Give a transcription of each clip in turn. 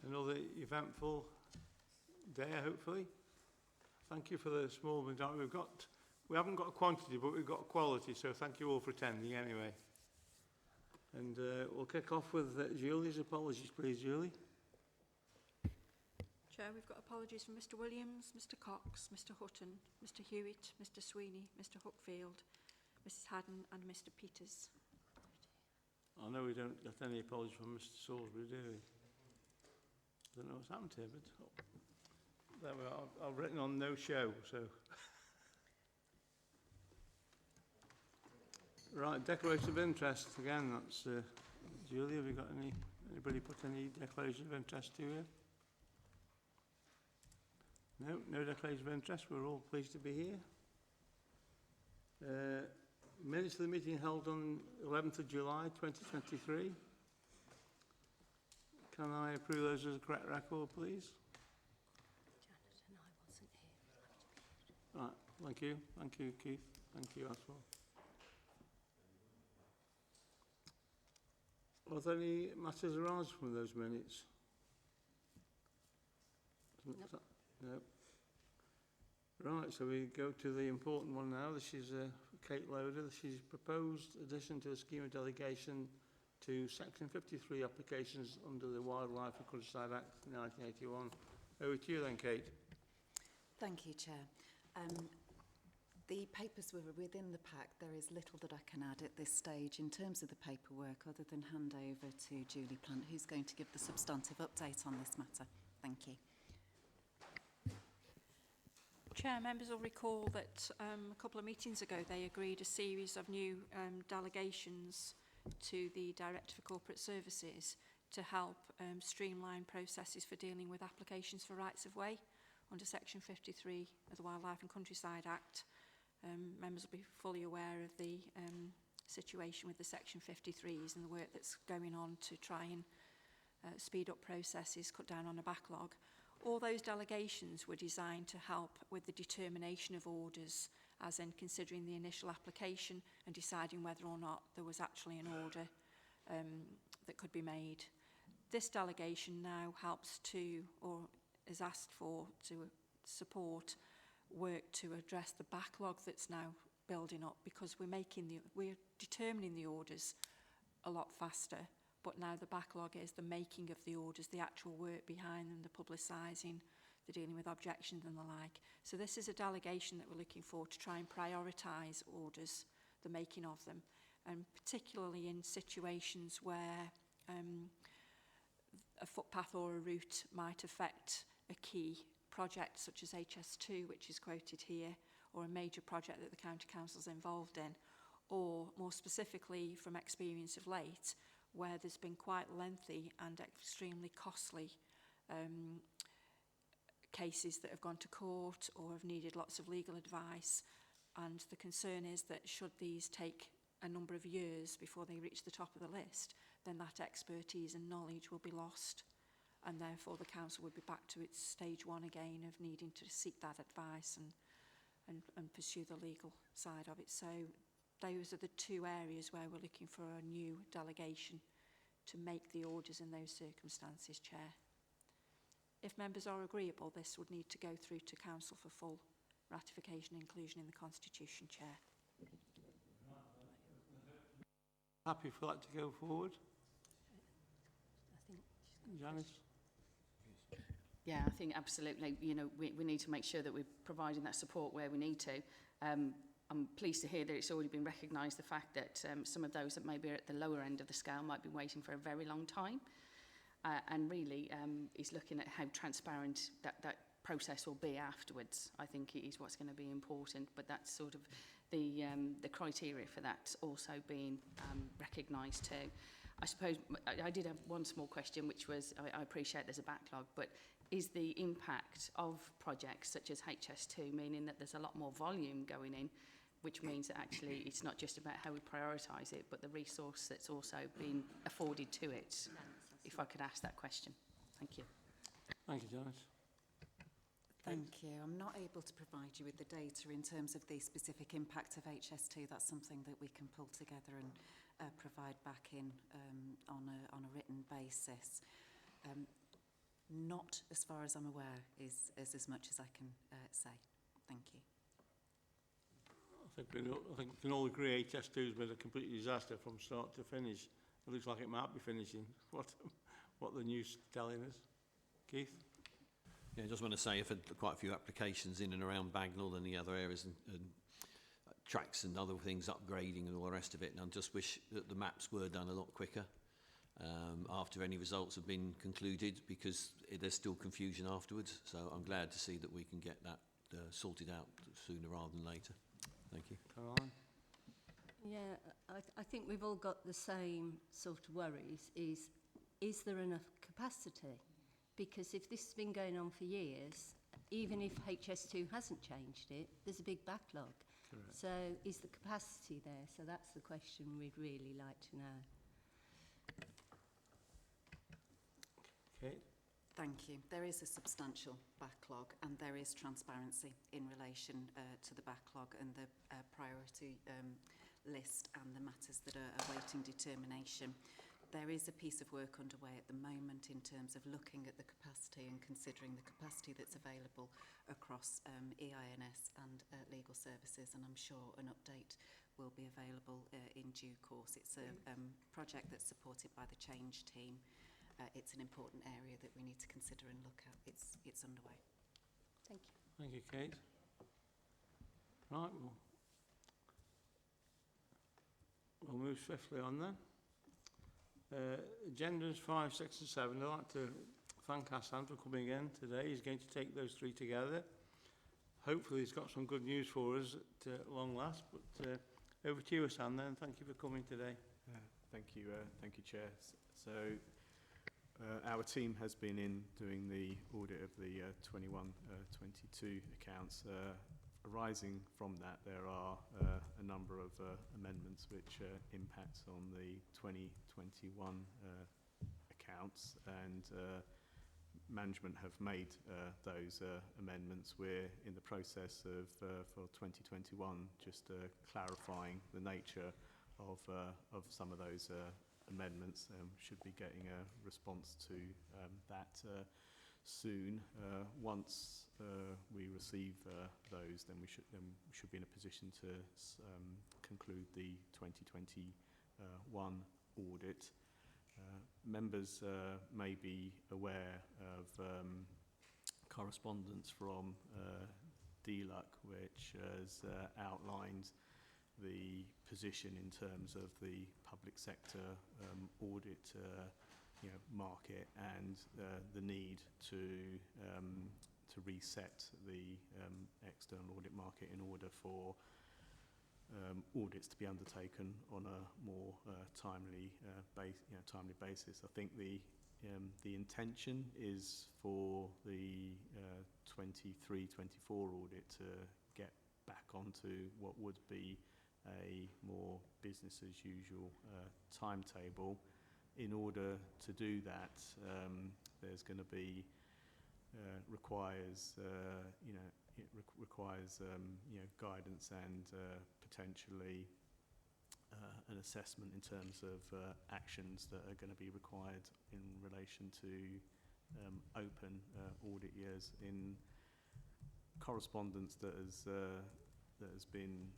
another eventful day, hopefully. Thank you for the small majority. We haven't got a quantity, but we've got a quality, so thank you all for attending anyway. And we'll kick off with Julie's apologies, please, Julie. Chair, we've got apologies from Mr Williams, Mr Cox, Mr Hutton, Mr Hewitt, Mr Sweeney, Mr Hookfield, Mrs Haddon and Mr Peters. I know we don't get any apologies from Mr Salisbury, do we? I don't know what's happened here, but there we are. I've written on no show, so. Right, declaration of interest. Again, that's Julie. Have you got anybody put any declaration of interest to you? No declaration of interest. We're all pleased to be here. Minutes of the meeting held on 11th of July 2023. Can I approve those as a correct record, please? Janet and I wasn't here. Right, thank you. Thank you, Keith. Thank you as well. Are there any matters arising from those minutes? Nope. No. Right, so we go to the important one now. This is Kate Loader. She's proposed addition to the scheme of delegation to Section 53 applications under the Wildlife and Countryside Act 1981. Over to you then, Kate. Thank you, Chair. The papers were within the pack. There is little that I can add at this stage in terms of the paperwork other than hand over to Julie Plant, who's going to give the substantive update on this matter. Thank you. Chair, members will recall that a couple of meetings ago they agreed a series of new delegations to the Director for Corporate Services to help streamline processes for dealing with applications for rights of way under Section 53 of the Wildlife and Countryside Act. Members will be fully aware of the situation with the Section 53s and the work that's going on to try and speed up processes, cut down on a backlog. All those delegations were designed to help with the determination of orders, as in considering the initial application and deciding whether or not there was actually an order that could be made. This delegation now helps to, or is asked for, to support work to address the backlog that's now building up, because we're determining the orders a lot faster, but now the backlog is the making of the orders, the actual work behind them, the publicising, the dealing with objections and the like. So this is a delegation that we're looking for to try and prioritise orders, the making of them, and particularly in situations where a footpath or a route might affect a key project such as HS2, which is quoted here, or a major project that the County Council's involved in, or more specifically from experience of late, where there's been quite lengthy and extremely costly cases that have gone to court or have needed lots of legal advice. And the concern is that should these take a number of years before they reach the top of the list, then that expertise and knowledge will be lost. And therefore the council would be back to its stage one again of needing to seek that advice and pursue the legal side of it. So those are the two areas where we're looking for a new delegation to make the orders in those circumstances, Chair. If members are agreeable, this would need to go through to Council for full ratification and inclusion in the Constitution, Chair. Happy for that to go forward? I think Janice? Yeah, I think absolutely. You know, we need to make sure that we're providing that support where we need to. I'm pleased to hear that it's already been recognised, the fact that some of those that maybe are at the lower end of the scale might be waiting for a very long time. And really is looking at how transparent that process will be afterwards. I think it is what's going to be important, but that's sort of the criteria for that also being recognised too. I suppose I did have one small question, which was, I appreciate there's a backlog, but is the impact of projects such as HS2 meaning that there's a lot more volume going in, which means that actually it's not just about how we prioritise it, but the resource that's also been afforded to it? If I could ask that question. Thank you. Thank you, Janice. Thank you. I'm not able to provide you with the data in terms of the specific impact of HS2. That's something that we can pull together and provide back in on a written basis. Not as far as I'm aware is as much as I can say. Thank you. I think we can all agree HS2 has been a complete disaster from start to finish. It looks like it might be finishing. What the news is telling us. Keith? Yeah, I just want to say I've had quite a few applications in and around Bagnall and the other areas, and tracks and other things upgrading and all the rest of it, and I just wish that the maps were done a lot quicker after any results have been concluded, because there's still confusion afterwards. So I'm glad to see that we can get that sorted out sooner rather than later. Thank you. Caroline? Yeah, I think we've all got the same sort of worries. Is there enough capacity? Because if this has been going on for years, even if HS2 hasn't changed it, there's a big backlog. Correct. So is the capacity there? So that's the question we'd really like to know. Kate? Thank you. There is a substantial backlog, and there is transparency in relation to the backlog and the priority list and the matters that are awaiting determination. There is a piece of work underway at the moment in terms of looking at the capacity and considering the capacity that's available across EINS and legal services, and I'm sure an update will be available in due course. It's a project that's supported by the Change team. It's an important area that we need to consider and look at. It's underway. Thank you. Thank you, Kate. Right, we'll move swiftly on then. Agendas 5, 6 and 7. I'd like to thank Hassan for coming in today. He's going to take those three together. Hopefully he's got some good news for us at long last. But over to you, Hassan, then. Thank you for coming today. Thank you, Chair. So our team has been in doing the audit of the 21-22 accounts. Arising from that, there are a number of amendments which impact on the 2021 accounts, and management have made those amendments. We're in the process of, for 2021, just clarifying the nature of some of those amendments. Should be getting a response to that soon. Once we receive those, then we should be in a position to conclude the 2021 audit. Members may be aware of correspondence from DLUC, which has outlined the position in terms of the public sector audit market, and the need to reset the external audit market in order for audits to be undertaken on a more timely basis. I think the intention is for the 23-24 audit to get back onto what would be a more business as usual timetable. In order to do that, there's going to be requires guidance and potentially an assessment in terms of actions that are going to be required in relation to open audit years. In correspondence that has been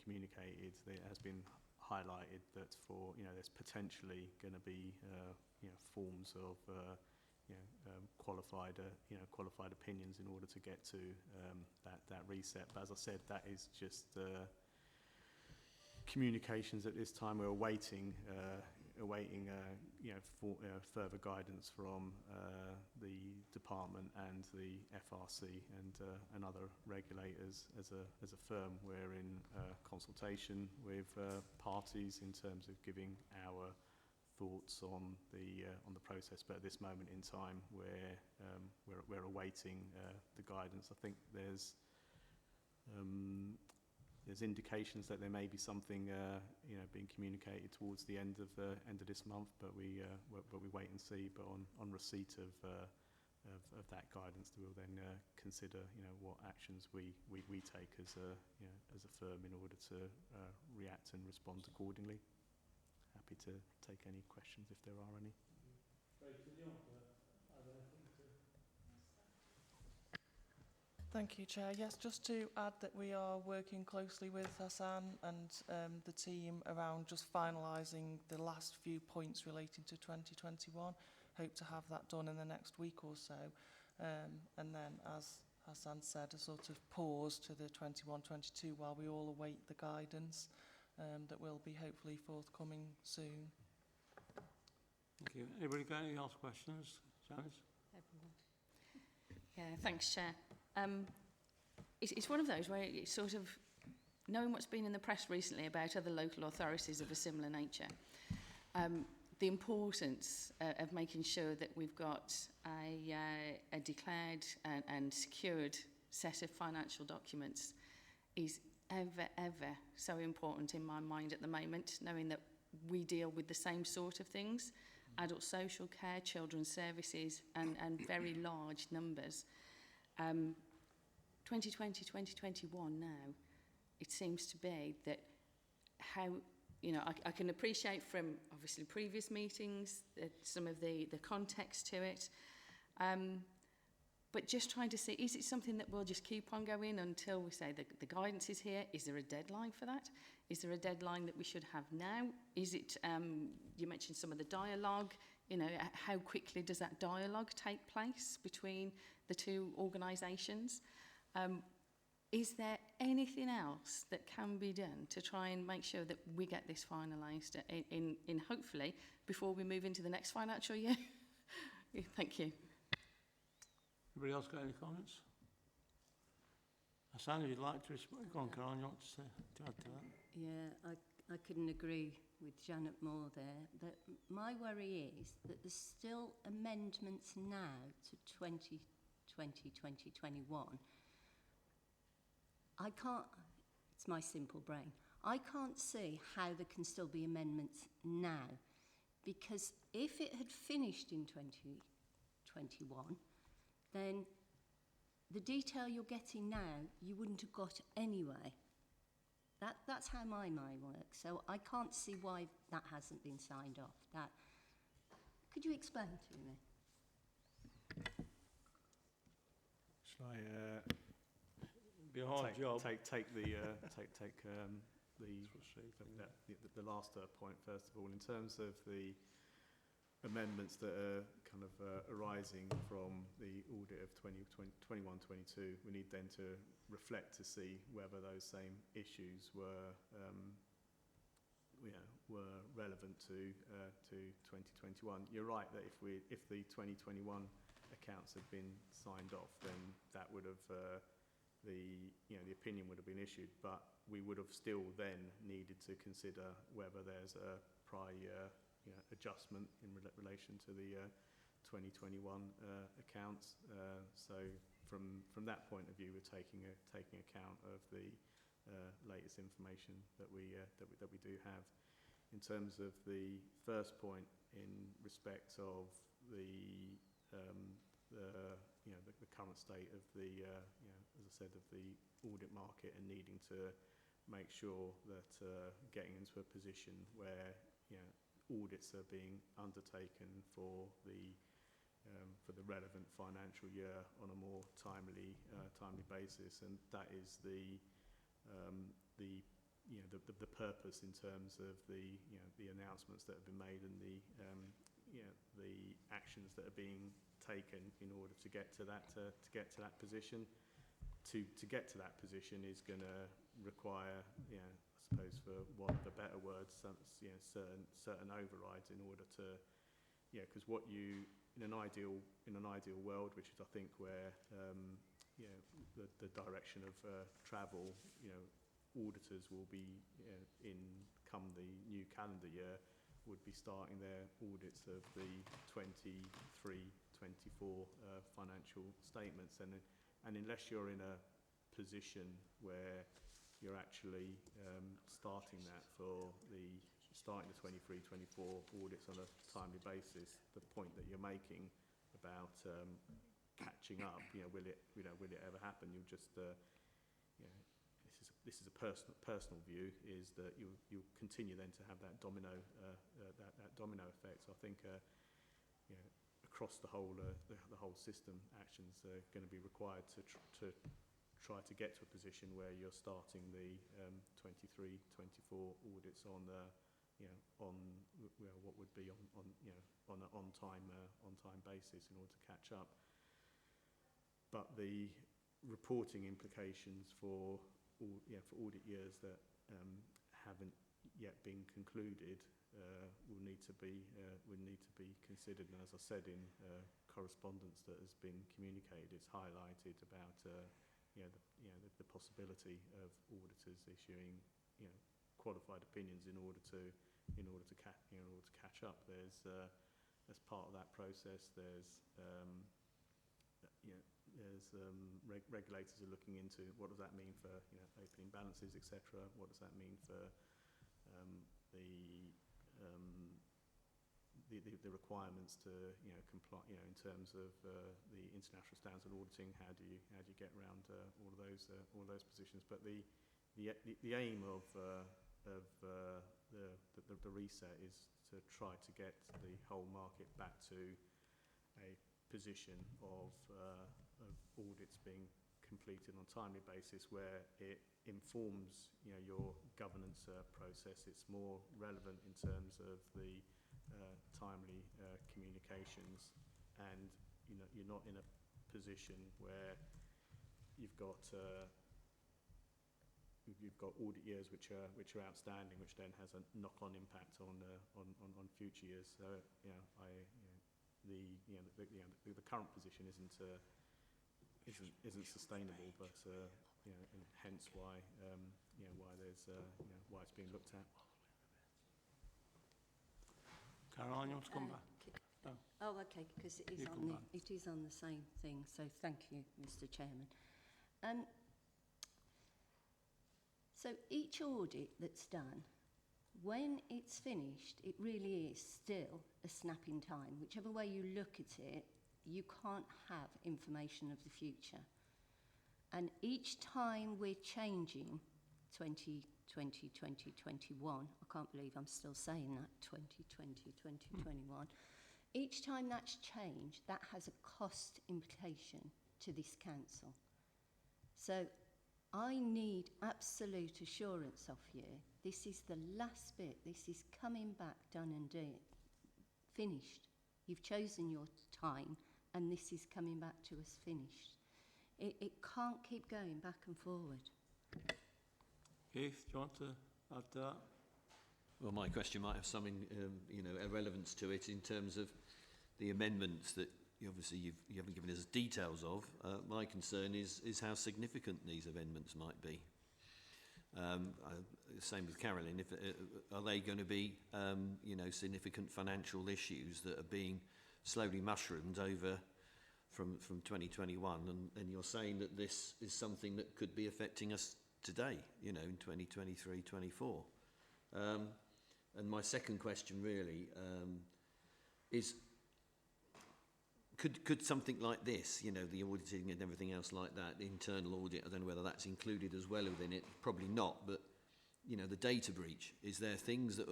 communicated, it has been highlighted that for there's potentially going to be forms of qualified opinions in order to get to that reset. But as I said, that is just communications at this time. We're awaiting further guidance from the department and the FRC and other regulators. As a firm, we're in consultation with parties in terms of giving our thoughts on the process, but at this moment in time we're awaiting the guidance. I think there's indications that there may be something being communicated towards the end of this month, but we wait and see. But on receipt of that guidance, we'll then consider what actions we take as a firm in order to react and respond accordingly. Happy to take any questions if there are any. Rachel, you want to add anything to? Thank you, Chair. Yes, just to add that we are working closely with Hassan and the team around just finalising the last few points relating to 2021. Hope to have that done in the next week or so. And then, as Hassan said, a sort of pause to the 21-22 while we all await the guidance that will be hopefully forthcoming soon. Thank you. Anybody got any else questions? Janice? Yeah, thanks, Chair. It's one of those where it's sort of knowing what's been in the press recently about other local authorities of a similar nature. The importance of making sure that we've got a declared and secured set of financial documents is ever so important in my mind at the moment, knowing that we deal with the same sort of things, adult social care, children's services, and very large numbers. 2020, 2021 now, it seems to be that how, you know, I can appreciate from obviously previous meetings some of the context to it, but just trying to see, is it something that we'll just keep on going until we say the guidance is here? Is there a deadline for that? Is there a deadline that we should have now? Is it, you mentioned some of the dialogue, you know, how quickly does that dialogue take place between the two organisations? Is there anything else that can be done to try and make sure that we get this finalised in hopefully before we move into the next financial year? Thank you. Anybody else got any comments? Hassan, if you'd like to respond, go on, Caroline, you want to add to that? Yeah, I couldn't agree with Janet more there. That my worry is that there's still amendments now to 2020, 2021. I can't, it's my simple brain, I can't see how there can still be amendments now, because if it had finished in 2021, then the detail you're getting now, you wouldn't have got anyway. That's how my mind works. So I can't see why that hasn't been signed off. That, could you explain to me? Shall I Be a hard job. take the last point first of all, in terms of the amendments that are kind of arising from the audit of 21-22. We need then to reflect to see whether those same issues were were relevant to 2021. You're right that if the 2021 accounts had been signed off, then that would have the opinion would have been issued, but we would have still then needed to consider whether there's a prior year adjustment in relation to the 2021 accounts. So from that point of view, we're taking account of the latest information that we do have. In terms of the first point, in respect of the current state of the as I said, of the audit market, and needing to make sure that getting into a position where audits are being undertaken for the relevant financial year on a more timely basis, and that is the purpose in terms of the announcements that have been made and the actions that are being taken in order to get to that position. To get to that position is going to require, I suppose, for want of a better word, certain overrides in order to, because what you in an ideal world, which is I think where the direction of travel, auditors will be in come the new calendar year, would be starting their audits of the 23-24 financial statements, and unless you're in a position where you're actually starting the 23-24 audits on a timely basis, the point that you're making about catching up, will it ever happen? You'll just this is a personal view, is that you'll continue then to have that domino effect. So I think across the whole system, actions are going to be required to try to get to a position where you're starting the 23-24 audits on what would be on an on time basis in order to catch up. But the reporting implications for audit years that haven't yet been concluded will need to be considered. And as I said in correspondence that has been communicated, it's highlighted about the possibility of auditors issuing qualified opinions in order to catch up. There's as part of that process, there's regulators are looking into what does that mean for opening balances, etc. What does that mean for the requirements to comply in terms of the international standards on auditing? How do you get around all of those positions? But the aim of the reset is to try to get the whole market back to a position of audits being completed on a timely basis, where it informs your governance process. It's more relevant in terms of the timely communications, and you're not in a position where you've got audit years which are outstanding, which then has a knock-on impact on future years. So the current position isn't sustainable, but and hence why why it's being looked at. Caroline, you want to come back? Oh, okay, because it is on the same thing. So thank you, Mr. Chairman. So each audit that's done, when it's finished, it really is still a snap in time. Whichever way you look at it, you can't have information of the future. And each time we're changing 2020, 2021, I can't believe I'm still saying that, 2020, 2021, each time that's changed, that has a cost implication to this council. So I need absolute assurance of you. This is the last bit. This is coming back, done and finished. You've chosen your time, and this is coming back to us finished. It can't keep going back and forward. Keith, do you want to add to that? Well, my question might have some relevance to it in terms of the amendments that you haven't given us details of. My concern is how significant these amendments might be. Same with Carolyn. Are they going to be significant financial issues that are being slowly mushroomed over from 2021, and you're saying that this is something that could be affecting us today, in 2023, 24. And my second question really is, could something like this, the auditing and everything else like that, the internal audit, I don't know whether that's included as well within it, probably not, but the data breach, is there things that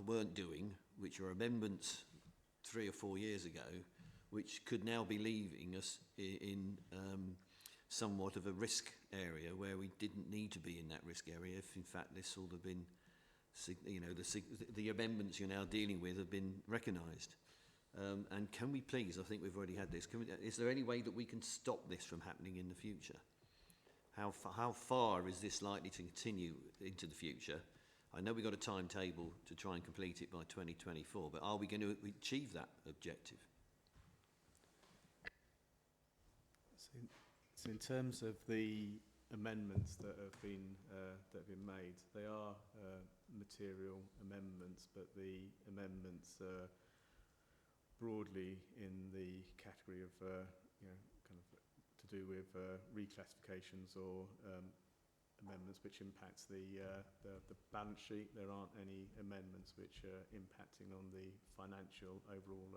weren't doing, which are amendments 3 or 4 years ago, which could now be leaving us in somewhat of a risk area where we didn't need to be in that risk area if in fact this all have been, the amendments you're now dealing with have been recognised. And can we please, I think we've already had this, is there any way that we can stop this from happening in the future? How far is this likely to continue into the future? I know we've got a timetable to try and complete it by 2024, but are we going to achieve that objective? So in terms of the amendments that have been made, they are material amendments, but the amendments are broadly in the category of kind of to do with reclassifications or amendments which impacts the balance sheet. There aren't any amendments which are impacting on the overall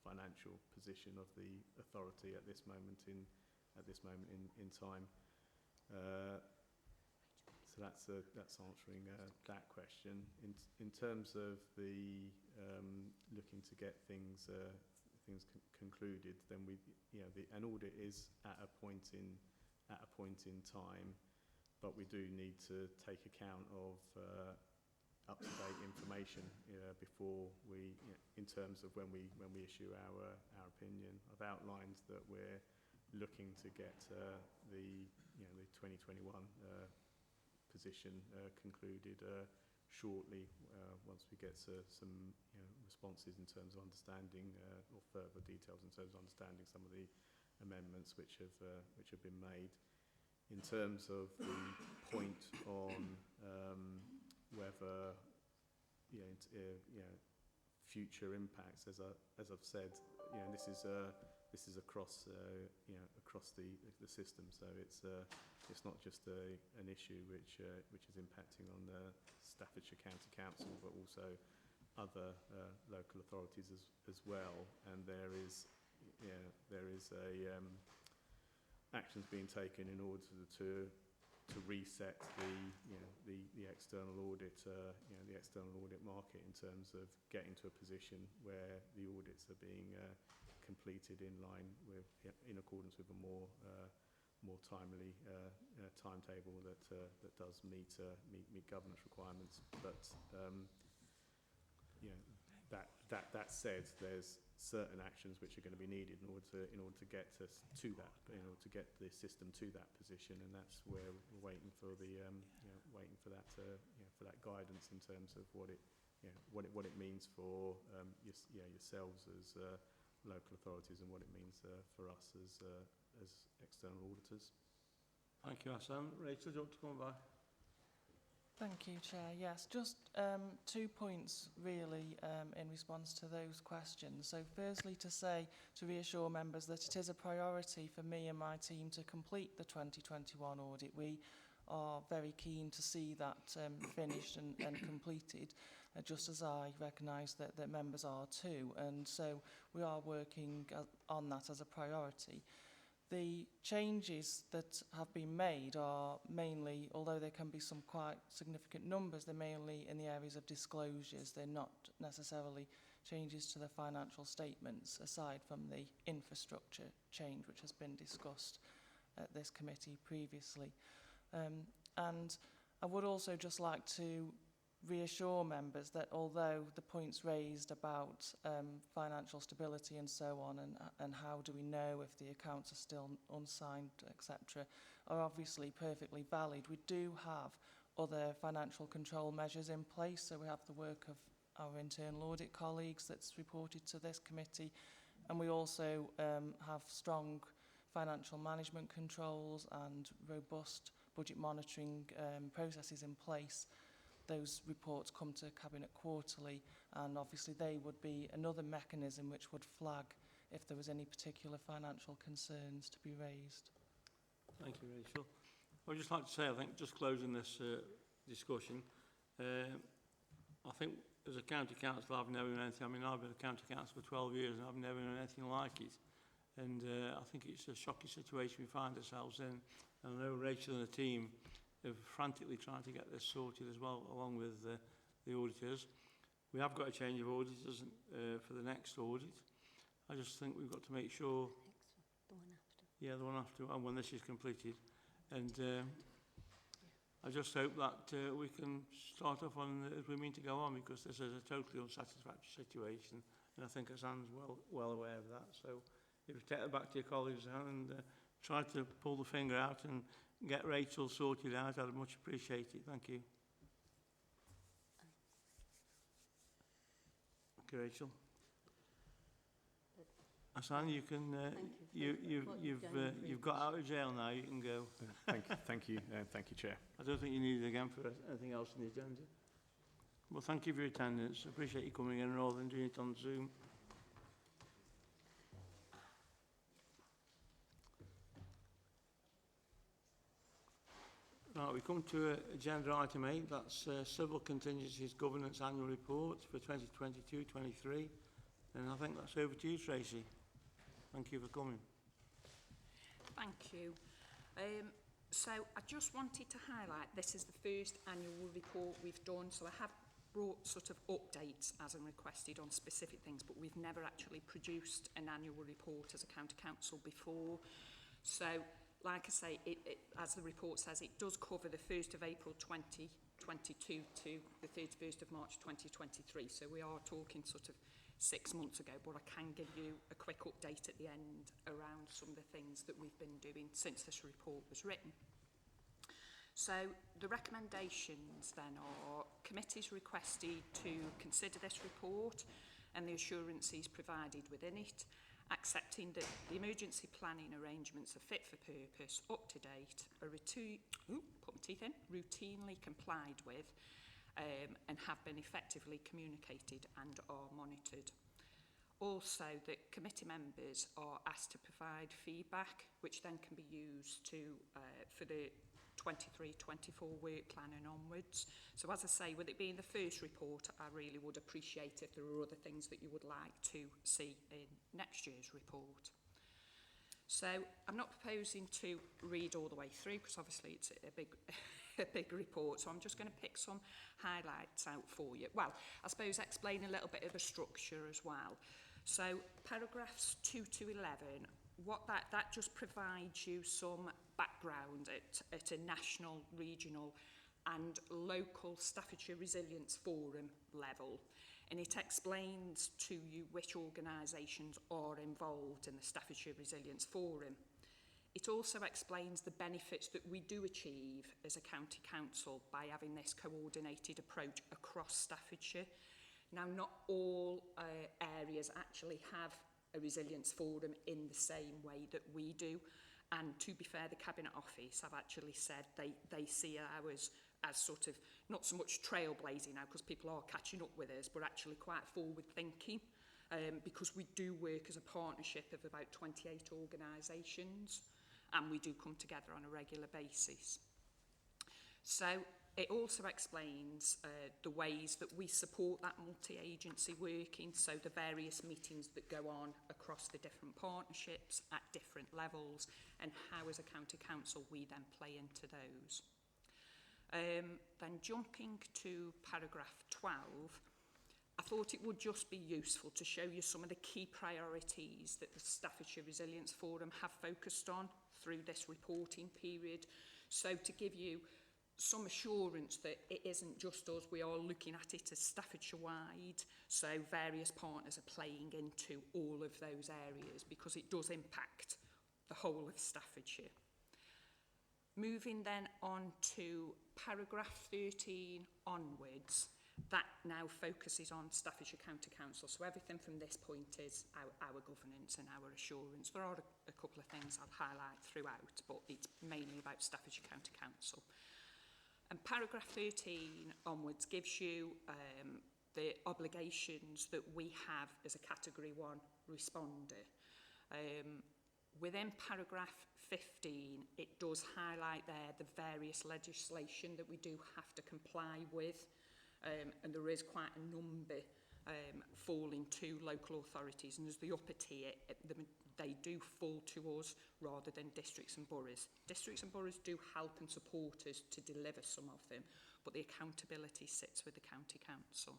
financial position of the authority at this moment in time. So that's answering that question. In terms of the looking to get things everything's concluded, then an audit is at a point in time, but we do need to take account of up-to-date information before we, in terms of when we issue our opinion. I've outlined that we're looking to get the 2021 position concluded shortly, once we get some responses in terms of understanding or further details in terms of understanding some of the amendments which have been made. In terms of the point on whether future impacts, as I've said, this is across the system, so it's not just an issue which is impacting on the Staffordshire County Council, but also other local authorities as well. And there is actions being taken in order to reset the external audit the external audit market, in terms of getting to a position where the audits are being completed in line with, in accordance with a more timely timetable that does meet governance requirements. But that said, there's certain actions which are going to be needed in order to get us to that, in order to get the system to that position, and that's where we're waiting for that guidance in terms of what it means for yourselves as local authorities, and what it means for us as external auditors. Thank you, Hassan. Rachel, do you want to come back? Thank you, Chair. Yes, just 2 points really in response to those questions. So firstly, to reassure members that it is a priority for me and my team to complete the 2021 audit. We are very keen to see that finished and completed, just as I recognise that members are too. And so we are working on that as a priority. The changes that have been made are mainly, although there can be some quite significant numbers, they're mainly in the areas of disclosures. They're not necessarily changes to the financial statements, aside from the infrastructure change which has been discussed at this committee previously. And I would also just like to reassure members that although the points raised about financial stability and so on, and how do we know if the accounts are still unsigned, etc., are obviously perfectly valid. We do have other financial control measures in place, so we have the work of our internal audit colleagues that's reported to this committee, and we also have strong financial management controls and robust budget monitoring processes in place. Those reports come to Cabinet quarterly, and obviously they would be another mechanism which would flag if there was any particular financial concerns to be raised. Thank you, Rachel. I'd just like to say, I think, just closing this discussion, I think as a county council, I've never known anything. I mean, I've been a county council for 12 years and I've never known anything like it. And I think it's a shocking situation we find ourselves in. And I know Rachel and the team have frantically trying to get this sorted as well, along with the auditors. We have got a change of auditors for the next audit. I just think we've got to make sure... The one after. Yeah, the one after, and when this is completed. And I just hope that we can start off on as we mean to go on, because this is a totally unsatisfactory situation, and I think Hassan's well aware of that. So if you take it back to your colleagues and try to pull the finger out and get Rachel sorted out, I'd much appreciate it. Thank you. Okay, Rachel. Hassan, you can. You've got out of jail now. You can go. Thank you, Chair. I don't think you need it again for anything else on the agenda. Well, thank you for your attendance. I appreciate you coming in rather than doing it on Zoom. Right, we come to agenda item 8, that's Civil Contingencies Governance Annual Report for 2022-23, and I think that's over to you, Tracy. Thank you for coming. Thank you. So I just wanted to highlight this is the first annual report we've done, so I have brought sort of updates as and requested on specific things, but we've never actually produced an annual report as a county council before. So, like I say, as the report says, it does cover the 1st of April 2022 to the 31st of March 2023. So we are talking sort of 6 months ago, but I can give you a quick update at the end around some of the things that we've been doing since this report was written. So the recommendations then are committees requested to consider this report and the assurances provided within it, accepting that the emergency planning arrangements are fit for purpose, up to date, are routinely complied with, and have been effectively communicated and are monitored. Also, that committee members are asked to provide feedback, which then can be used to for the 23-24 work plan and onwards. So as I say, with it being the first report, I really would appreciate if there are other things that you would like to see in next year's report. So I'm not proposing to read all the way through because obviously it's a big report, so I'm just going to pick some highlights out for you. Well, I suppose explain a little bit of the structure as well. So paragraphs 2 to 11, what that just provides you some background at a national, regional and local Staffordshire Resilience Forum level, and it explains to you which organisations are involved in the Staffordshire Resilience Forum. It also explains the benefits that we do achieve as a county council by having this coordinated approach across Staffordshire. Now, not all areas actually have a resilience forum in the same way that we do. And to be fair, the Cabinet Office have actually said they see ours as sort of not so much trailblazing now because people are catching up with us, but actually quite forward thinking because we do work as a partnership of about 28 organisations and we do come together on a regular basis. So it also explains the ways that we support that multi-agency working, so the various meetings that go on across the different partnerships at different levels, and how as a county council we then play into those. Then jumping to paragraph 12, I thought it would just be useful to show you some of the key priorities that the Staffordshire Resilience Forum have focused on through this reporting period. So to give you some assurance that it isn't just us, we are looking at it as Staffordshire-wide, so various partners are playing into all of those areas because it does impact the whole of Staffordshire. Moving then on to paragraph 13 onwards, that now focuses on Staffordshire County Council. So everything from this point is our governance and our assurance. There are a couple of things I'll highlight throughout, but it's mainly about Staffordshire County Council. And paragraph 13 onwards gives you the obligations that we have as a category 1 responder. Within paragraph 15, it does highlight there the various legislation that we do have to comply with, and there is quite a number falling to local authorities, and as the upper tier, they do fall to us rather than districts and boroughs. Districts and boroughs do help and support us to deliver some of them, but the accountability sits with the county council.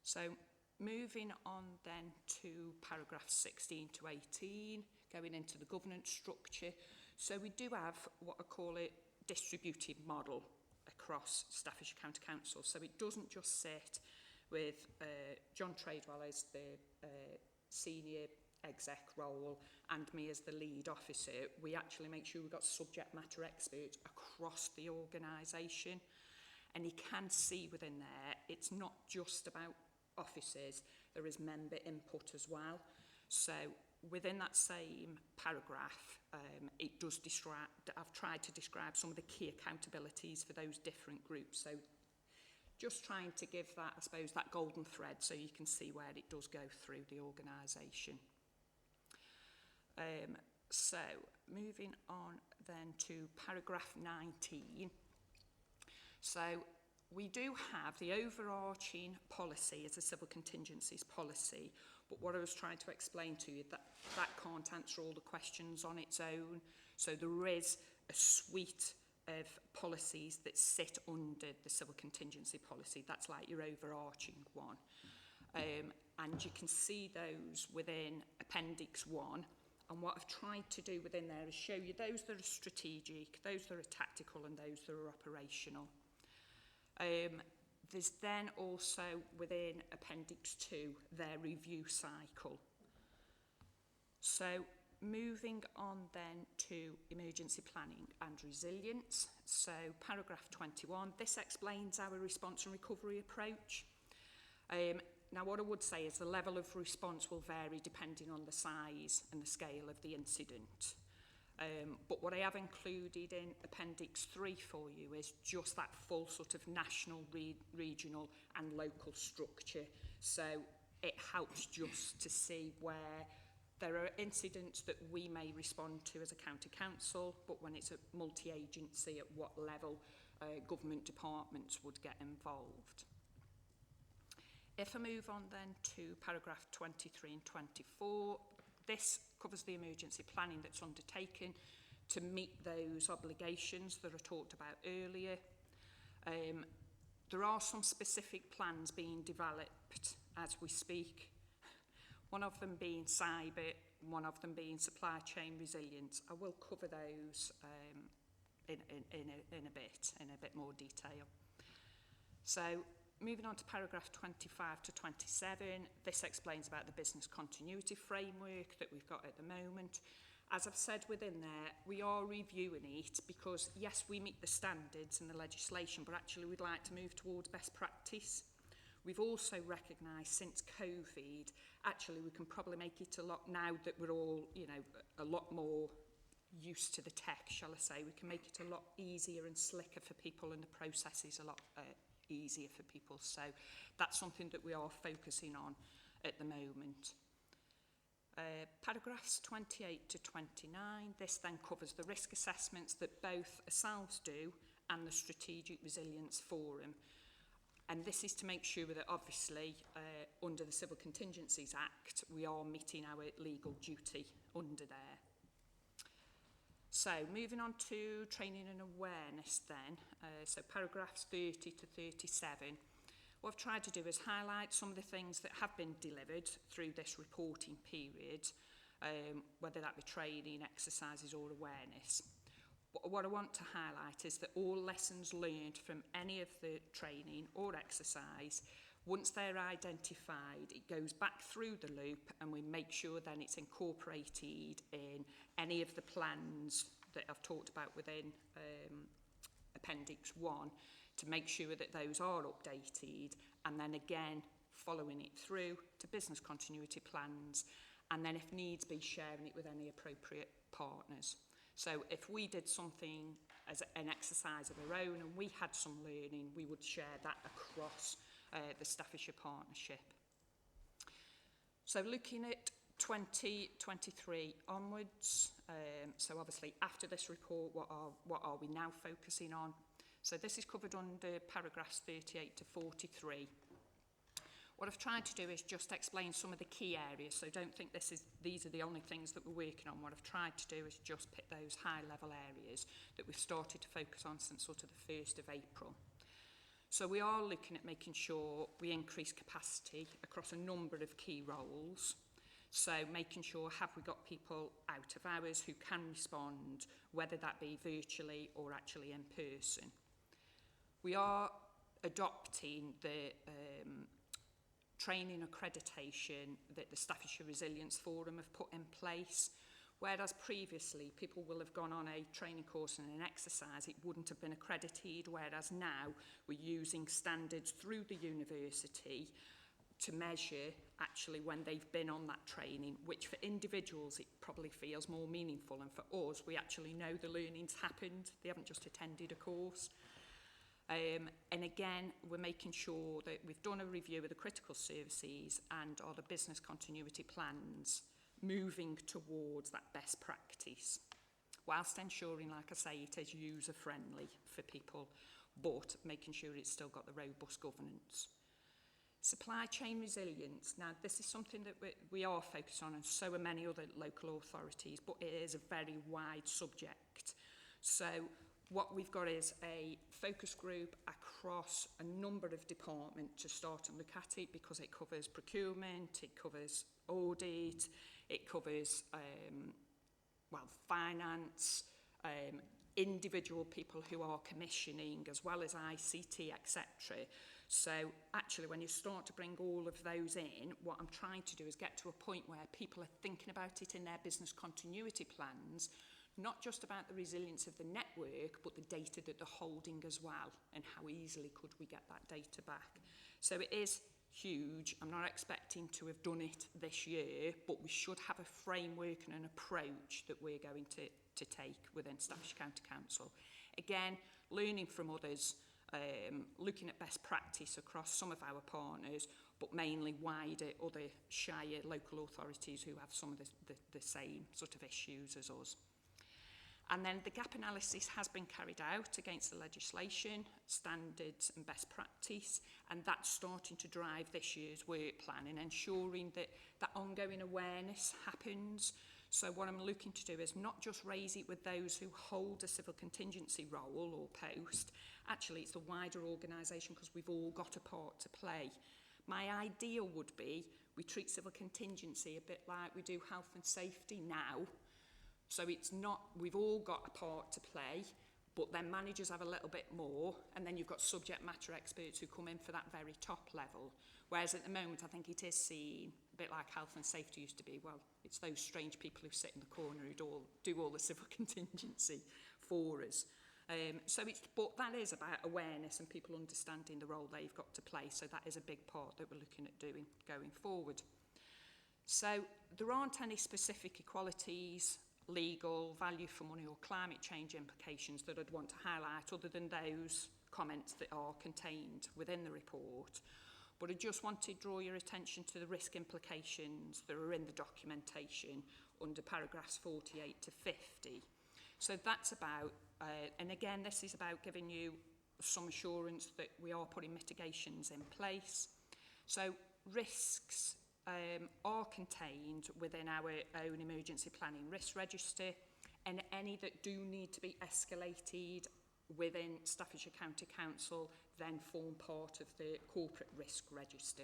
So moving on then to paragraphs 16 to 18, going into the governance structure. So we do have what I call a distributed model across Staffordshire County Council. So it doesn't just sit with John Tradewell as the senior exec role and me as the lead officer. We actually make sure we've got subject matter experts across the organisation. And you can see within there, it's not just about officers, there is member input as well. So within that same paragraph, it does describe, I've tried to describe some of the key accountabilities for those different groups. So just trying to give that, I suppose, that golden thread so you can see where it does go through the organisation. So moving on then to paragraph 19. So we do have the overarching policy as a civil contingencies policy, but what I was trying to explain to you, that can't answer all the questions on its own. So there is a suite of policies that sit under the civil contingency policy. That's like your overarching one. And you can see those within Appendix 1. And what I've tried to do within there is show you those that are strategic, those that are tactical, and those that are operational. There's then also within Appendix 2 their review cycle. So moving on then to emergency planning and resilience. So paragraph 21, this explains our response and recovery approach. Now what I would say is the level of response will vary depending on the size and the scale of the incident. But what I have included in Appendix 3 for you is just that full sort of national, regional and local structure. So it helps just to see where there are incidents that we may respond to as a county council, but when it's a multi-agency, at what level government departments would get involved. If I move on then to paragraph 23 and 24, this covers the emergency planning that's undertaken to meet those obligations that I talked about earlier. There are some specific plans being developed as we speak, one of them being cyber, one of them being supply chain resilience. I will cover those in a bit more detail. So moving on to paragraph 25 to 27, this explains about the business continuity framework that we've got at the moment. As I've said within there, we are reviewing it because, yes, we meet the standards and the legislation, but actually we'd like to move towards best practice. We've also recognised since COVID, actually we can probably make it a lot, now that we're all, you know, a lot more used to the tech, shall I say, we can make it a lot easier and slicker for people, and the process is a lot easier for people. So that's something that we are focusing on at the moment. Paragraphs 28 to 29, this then covers the risk assessments that both ourselves do and the Strategic Resilience Forum. And this is to make sure that obviously under the Civil Contingencies Act we are meeting our legal duty under there. So moving on to training and awareness then, so paragraphs 30 to 37. What I've tried to do is highlight some of the things that have been delivered through this reporting period, whether that be training, exercises or awareness. What I want to highlight is that all lessons learned from any of the training or exercise, once they're identified, it goes back through the loop and we make sure then it's incorporated in any of the plans that I've talked about within Appendix 1 to make sure that those are updated, and then again following it through to business continuity plans, and then if needs be sharing it with any appropriate partners. So if we did something as an exercise of our own and we had some learning, we would share that across the Staffordshire Partnership. So looking at 2023 onwards, so obviously after this report, what are we now focusing on? So this is covered under paragraphs 38 to 43. What I've tried to do is just explain some of the key areas, so don't think these are the only things that we're working on. What I've tried to do is just pick those high-level areas that we've started to focus on since sort of the 1st of April. So we are looking at making sure we increase capacity across a number of key roles. So making sure, have we got people out of hours who can respond, whether that be virtually or actually in person. We are adopting the training accreditation that the Staffordshire Resilience Forum have put in place, whereas previously people will have gone on a training course and an exercise, it wouldn't have been accredited, whereas now we're using standards through the university to measure actually when they've been on that training, which for individuals it probably feels more meaningful, and for us we actually know the learning's happened, they haven't just attended a course. And again, we're making sure that we've done a review of the critical services and are the business continuity plans moving towards that best practice, whilst ensuring, like I say, it is user-friendly for people, but making sure it's still got the robust governance. Supply chain resilience. Now, this is something that we are focused on, and so are many other local authorities, but it is a very wide subject. So What we've got is a focus group across a number of departments to start and look at it, because it covers procurement, it covers audit, it covers finance, individual people who are commissioning, as well as ICT, etc. So actually, when you start to bring all of those in, what I'm trying to do is get to a point where people are thinking about it in their business continuity plans, not just about the resilience of the network, but the data that they're holding as well, and how easily could we get that data back. So it is huge. I'm not expecting to have done it this year, but we should have a framework and an approach that we're going to take within Staffordshire County Council. Again, learning from others, looking at best practice across some of our partners, but mainly wider other shire local authorities who have some of the same sort of issues as us. And then the gap analysis has been carried out against the legislation, standards and best practice, and that's starting to drive this year's work plan and ensuring that that ongoing awareness happens. So what I'm looking to do is not just raise it with those who hold a civil contingency role or post, actually it's the wider organisation, because we've all got a part to play. My ideal would be we treat civil contingency a bit like we do health and safety now. So it's not, we've all got a part to play, but then managers have a little bit more, and then you've got subject matter experts who come in for that very top level. Whereas at the moment, I think it is seen a bit like health and safety used to be. Well, it's those strange people who sit in the corner who do all the civil contingency for us. But that is about awareness and people understanding the role they've got to play. So that is a big part that we're looking at doing going forward. So there aren't any specific equalities, legal, value for money or climate change implications that I'd want to highlight, other than those comments that are contained within the report. But I just want to draw your attention to the risk implications that are in the documentation under paragraphs 48 to 50. So that's about, and again, this is about giving you some assurance that we are putting mitigations in place. So risks are contained within our own emergency planning risk register, and any that do need to be escalated within Staffordshire County Council then form part of the corporate risk register.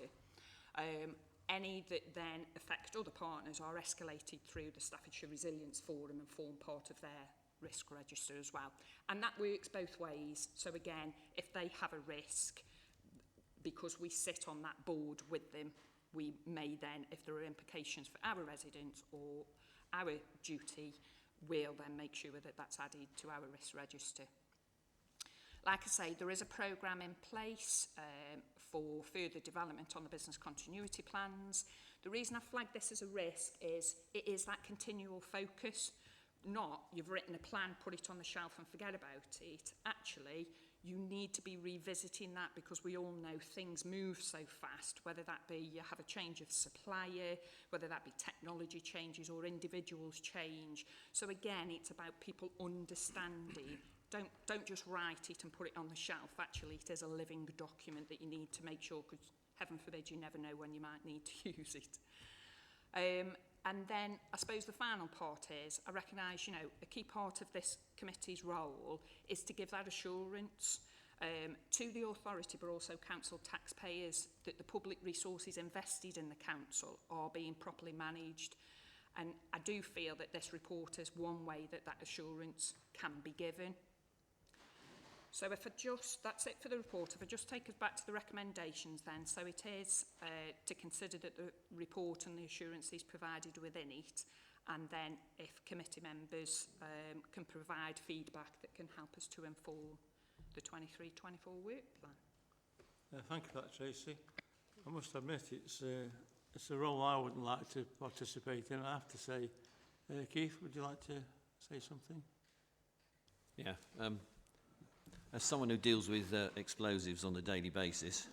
Any that then affect other partners are escalated through the Staffordshire Resilience Forum and form part of their risk register as well. And that works both ways. So again, if they have a risk, because we sit on that board with them, we may then, if there are implications for our residents or our duty, we'll then make sure that that's added to our risk register. Like I say, there is a programme in place for further development on the business continuity plans. The reason I flag this as a risk is it is that continual focus, not you've written a plan, put it on the shelf and forget about it. Actually, you need to be revisiting that, because we all know things move so fast, whether that be you have a change of supplier, whether that be technology changes or individuals change. So again, it's about people understanding. Don't just write it and put it on the shelf. Actually, it is a living document that you need to make sure, because heaven forbid you never know when you might need to use it. And then I suppose the final part is, I recognise, you know, a key part of this committee's role is to give that assurance to the authority, but also council taxpayers, that the public resources invested in the council are being properly managed. And I do feel that this report is one way that that assurance can be given. So if I just, that's it for the report. If I just take us back to the recommendations then. So it is to consider that the report and the assurances provided within it, and then if committee members can provide feedback that can help us to inform the 23-24 work plan. Thank you for that, Tracy. I must admit it's a role I wouldn't like to participate in, I have to say. Keith, would you like to say something? Yeah. As someone who deals with explosives on a daily basis,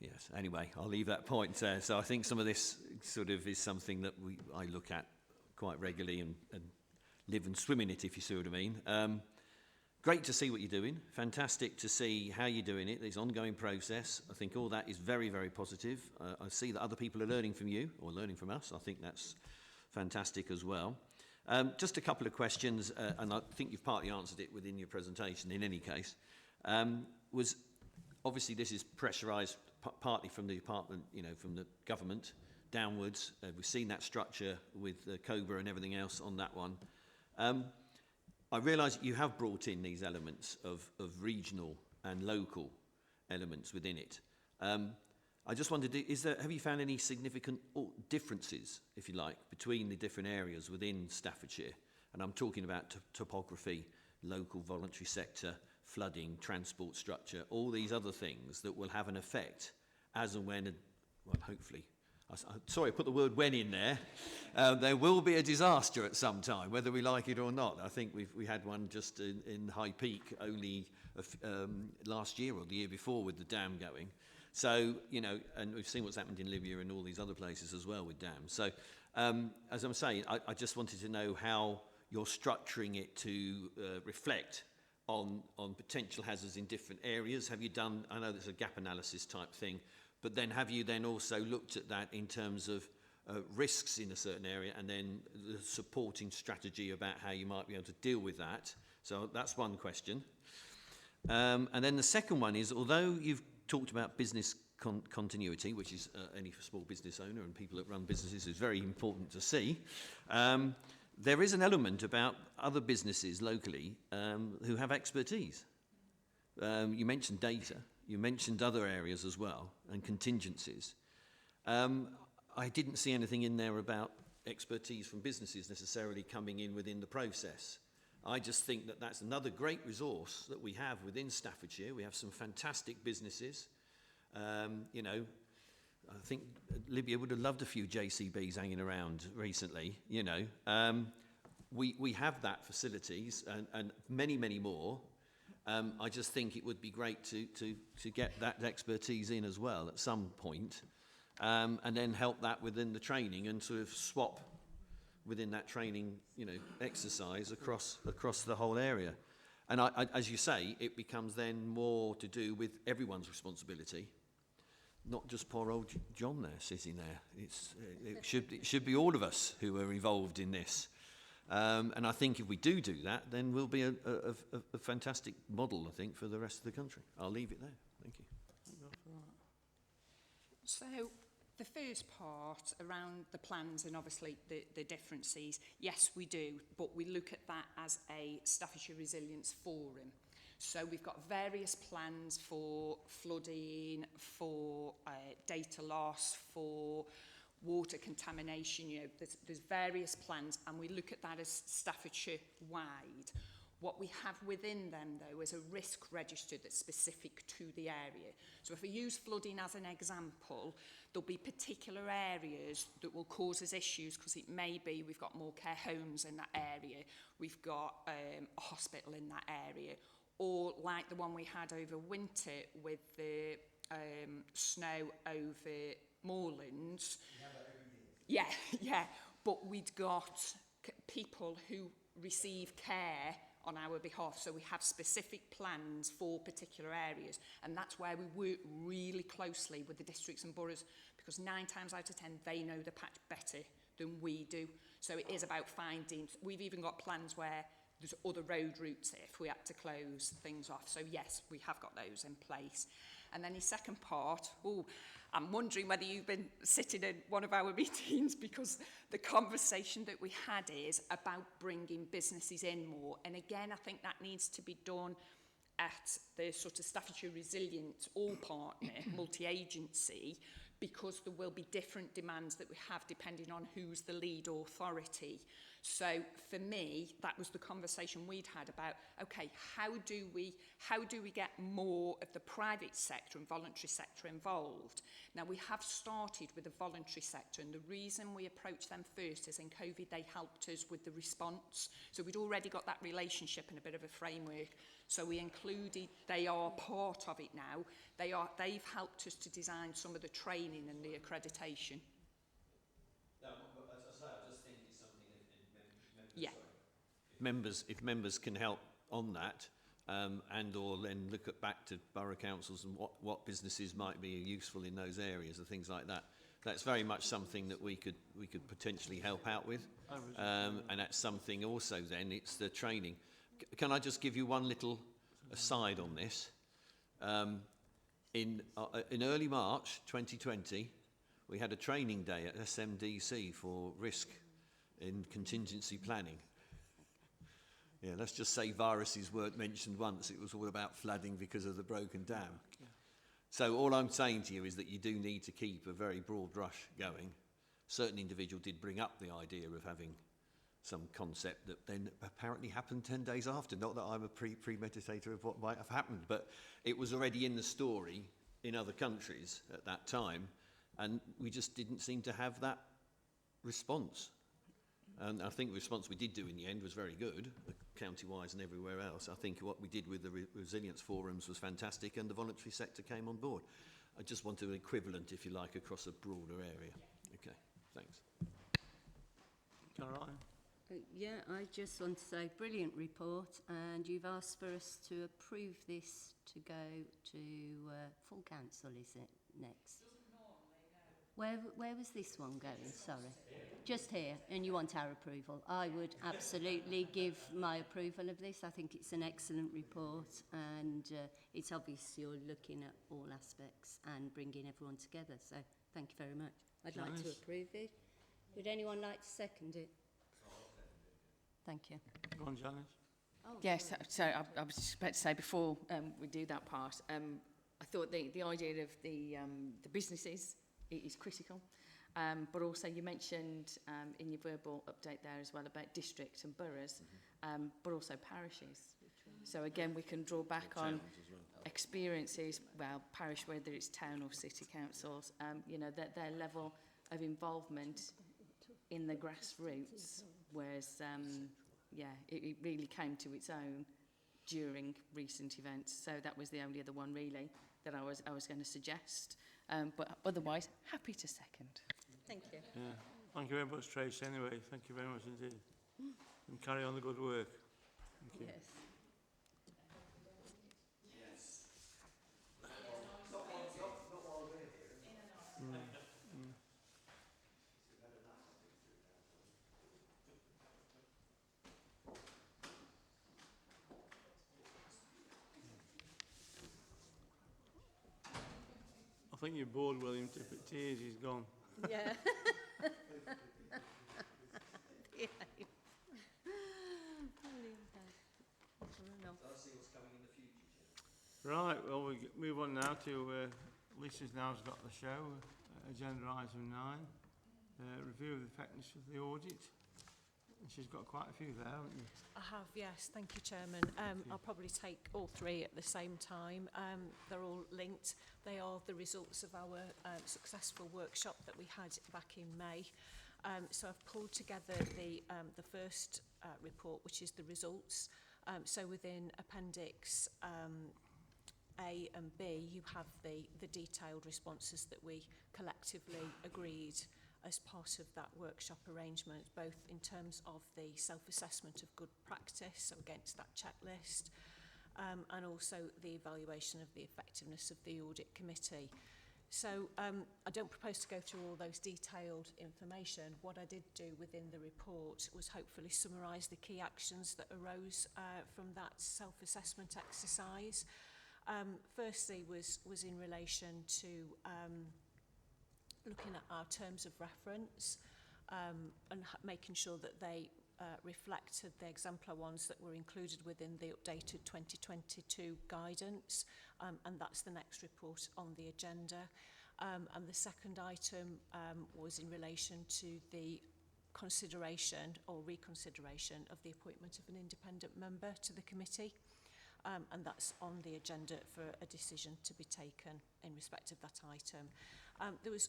yes, anyway, I'll leave that point there. So I think some of this sort of is something that I look at quite regularly and live and swim in it, if you see what I mean. Great to see what you're doing. Fantastic to see how you're doing it. There's an ongoing process. I think all that is very, very positive. I see that other people are learning from you or learning from us. I think that's fantastic as well. Just a couple of questions, and I think you've partly answered it within your presentation in any case. Was obviously this is pressurised partly from the department, you know, from the government downwards. We've seen that structure with COBRA and everything else on that one. I realise you have brought in these elements of regional and local elements within it. I just wondered, have you found any significant differences, if you like, between the different areas within Staffordshire? And I'm talking about topography, local voluntary sector, flooding, transport structure, all these other things that will have an effect as and when, well, hopefully, sorry, I put the word when in there. There will be a disaster at some time, whether we like it or not. I think we had one just in High Peak only last year or the year before with the dam going. So, you know, and we've seen what's happened in Libya and all these other places as well with dams. So, as I'm saying, I just wanted to know how you're structuring it to reflect on potential hazards in different areas. Have you done, I know there's a gap analysis type thing, but then have you then also looked at that in terms of risks in a certain area and then the supporting strategy about how you might be able to deal with that? So that's one question. And then the second one is, although you've talked about business continuity, which is any small business owner and people that run businesses is very important to see, there is an element about other businesses locally who have expertise. You mentioned data, you mentioned other areas as well, and contingencies. I didn't see anything in there about expertise from businesses necessarily coming in within the process. I just think that that's another great resource that we have within Staffordshire. We have some fantastic businesses. You know, I think Libya would have loved a few JCBs hanging around recently, you know. We have that facilities and many, many more. I just think it would be great to get that expertise in as well at some point, and then help that within the training and sort of swap within that training, you know, exercise across the whole area. And as you say, it becomes then more to do with everyone's responsibility, not just poor old John there sitting there. It should be all of us who are involved in this. And I think if we do that, then we'll be a fantastic model, I think, for the rest of the country. I'll leave it there. Thank you. So the first part around the plans and obviously the differences, yes, we do, but we look at that as a Staffordshire Resilience Forum. So we've got various plans for flooding, for data loss, for water contamination. You know, there's various plans, and we look at that as Staffordshire-wide. What we have within them, though, is a risk register that's specific to the area. So if we use flooding as an example, there'll be particular areas that will cause us issues because it may be we've got more care homes in that area, we've got a hospital in that area, or like the one we had over winter with the snow over moorlands. Yeah, but we'd got people who receive care on our behalf, so we have specific plans for particular areas, and that's where we work really closely with the districts and boroughs, because 9 times out of 10 they know the patch better than we do. So it is about finding, we've even got plans where there's other road routes if we had to close things off. So yes, we have got those in place. And then the second part, I'm wondering whether you've been sitting in one of our meetings, because the conversation that we had is about bringing businesses in more. And again, I think that needs to be done at the sort of Staffordshire Resilience all-partner, multi-agency, because there will be different demands that we have depending on who's the lead authority. So for me, that was the conversation we'd had about, okay, how do we get more of the private sector and voluntary sector involved? Now, we have started with the voluntary sector, and the reason we approached them first is in COVID, they helped us with the response. So we'd already got that relationship and a bit of a framework. So we included, they are part of it now. They've helped us to design some of the training and the accreditation. No, as I say, I just think it's something if members can help on that, and or then look back to borough councils and what businesses might be useful in those areas and things like that, that's very much something that we could potentially help out with. And that's something also then, it's the training. Can I just give you one little aside on this? In early March 2020, we had a training day at SMDC for risk in contingency planning. Yeah, let's just say viruses weren't mentioned once. It was all about flooding because of the broken dam. Yeah. So all I'm saying to you is that you do need to keep a very broad brush going. Certain individual did bring up the idea of having some concept that then apparently happened 10 days after. Not that I'm a premeditator of what might have happened, but it was already in the story in other countries at that time, and we just didn't seem to have that response. And I think the response we did do in the end was very good, county-wise and everywhere else. I think what we did with the resilience forums was fantastic, and the voluntary sector came on board. I just wanted an equivalent, if you like, across a broader area. Okay, thanks. Caroline? Yeah, I just want to say brilliant report, and you've asked for us to approve this to go to full council, is it, next? Where was this one going? Sorry. Just here, and you want our approval. I would absolutely give my approval of this. I think it's an excellent report, and it's obvious you're looking at all aspects and bringing everyone together. So thank you very much. I'd like to approve it. Would anyone like to second it? Thank you. Go on, Janice. Oh, yes, so I was just about to say before we do that part, I thought the idea of the businesses is critical, but also you mentioned in your verbal update there as well about districts and boroughs, but also parishes. So again, we can draw back on experiences, well, parish, whether it's town or city councils, you know, their level of involvement in the grassroots, whereas, yeah, it really came to its own during recent events. So that was the only other one really that I was going to suggest. But otherwise, happy to second. Thank you. Yeah. Thank you very much, Tracy, anyway. Thank you very much indeed. And carry on the good work. Thank you. Yes. I think you're bored, William. Tip at tears, he's gone. Yeah. Right, well, we move on now to Lisa's now has got the show, agenda item 9, review of the effectiveness of the audit. And she's got quite a few there, haven't you? I have, yes. Thank you, Chairman. I'll probably take all three at the same time. They're all linked. They are the results of our successful workshop that we had back in May. So I've pulled together the first report, which is the results. So within Appendix A and B, you have the detailed responses that we collectively agreed as part of that workshop arrangement, both in terms of the self-assessment of good practice, so against that checklist, and also the evaluation of the effectiveness of the audit committee. So I don't propose to go through all those detailed information. What I did do within the report was hopefully summarise the key actions that arose from that self-assessment exercise. Firstly was in relation to looking at our terms of reference and making sure that they reflected the exemplar ones that were included within the updated 2022 guidance, and that's the next report on the agenda. And the second item was in relation to the consideration or reconsideration of the appointment of an independent member to the committee. And that's on the agenda for a decision to be taken in respect of that item. There was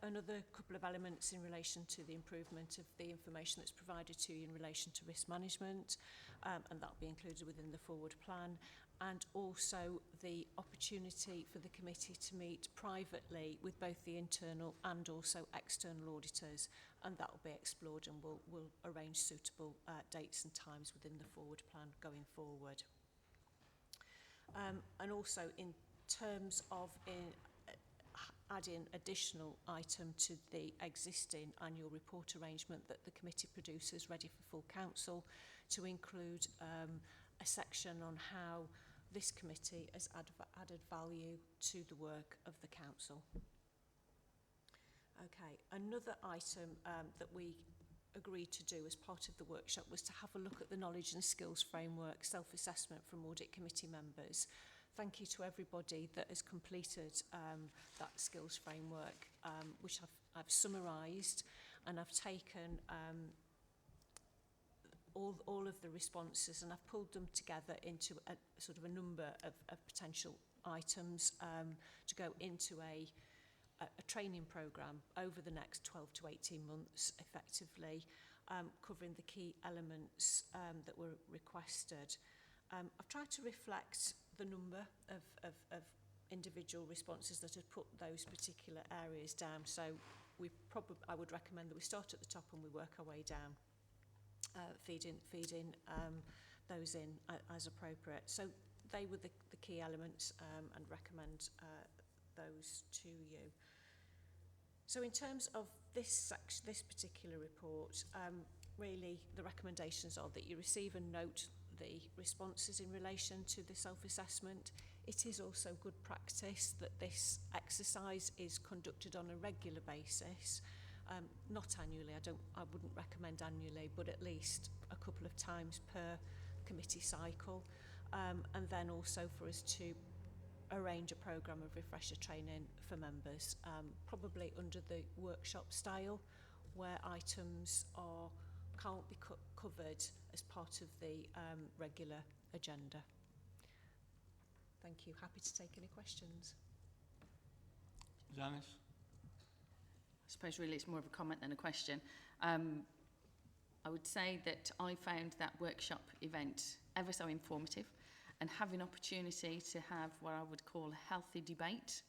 another couple of elements in relation to the improvement of the information that's provided to you in relation to risk management, and that'll be included within the forward plan, and also the opportunity for the committee to meet privately with both the internal and also external auditors, and that will be explored, and we'll arrange suitable dates and times within the forward plan going forward. And also in terms of adding additional item to the existing annual report arrangement that the committee produces ready for full council, to include a section on how this committee has added value to the work of the council. Okay, another item that we agreed to do as part of the workshop was to have a look at the knowledge and skills framework self-assessment from audit committee members. Thank you to everybody that has completed that skills framework, which I've summarised, and I've taken all of the responses and I've pulled them together into a sort of a number of potential items to go into a training programme over the next 12 to 18 months, effectively, covering the key elements that were requested. I've tried to reflect the number of individual responses that had put those particular areas down. So I would recommend that we start at the top and we work our way down, feeding those in as appropriate. So they were the key elements, and recommend those to you. So in terms of this particular report, really the recommendations are that you receive and note the responses in relation to the self-assessment. It is also good practice that this exercise is conducted on a regular basis, not annually. I wouldn't recommend annually, but at least a couple of times per committee cycle, and then also for us to arrange a programme of refresher training for members, probably under the workshop style, where items can't be covered as part of the regular agenda. Thank you. Happy to take any questions. Janice? I suppose really it's more of a comment than a question. I would say that I found that workshop event ever so informative, and having opportunity to have what I would call a healthy debate,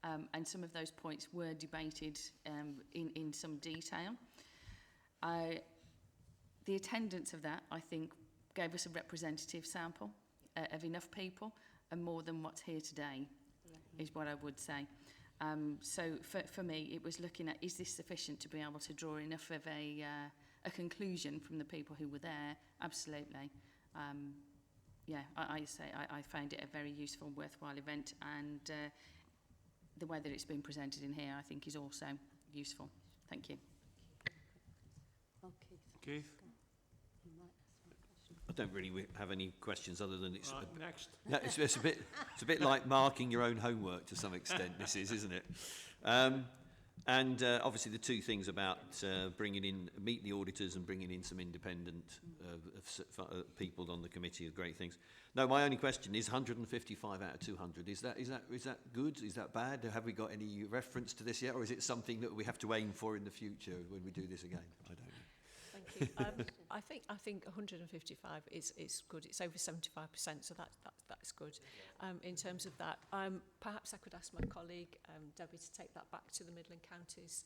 and some of those points were debated in some detail. The attendance of that, I think, gave us a representative sample of enough people, and more than what's here today, is what I would say. So for me, it was looking at, is this sufficient to be able to draw enough of a conclusion from the people who were there? Absolutely. Yeah, I found it a very useful, worthwhile event, and the way that it's been presented in here, I think, is also useful. Thank you. Okay. Keith? You might ask me a question. I don't really have any questions other than it's... Right, next. No, it's a bit like marking your own homework to some extent, this is, isn't it? And obviously the two things about meet the auditors and bringing in some independent people on the committee are great things. No, my only question is 155 out of 200. Is that good? Is that bad? Have we got any reference to this yet, or is it something that we have to aim for in the future when we do this again? I don't know. Thank you. I think 155 is good. It's over 75%, so that's good. In terms of that, perhaps I could ask my colleague Debbie to take that back to the Midland Counties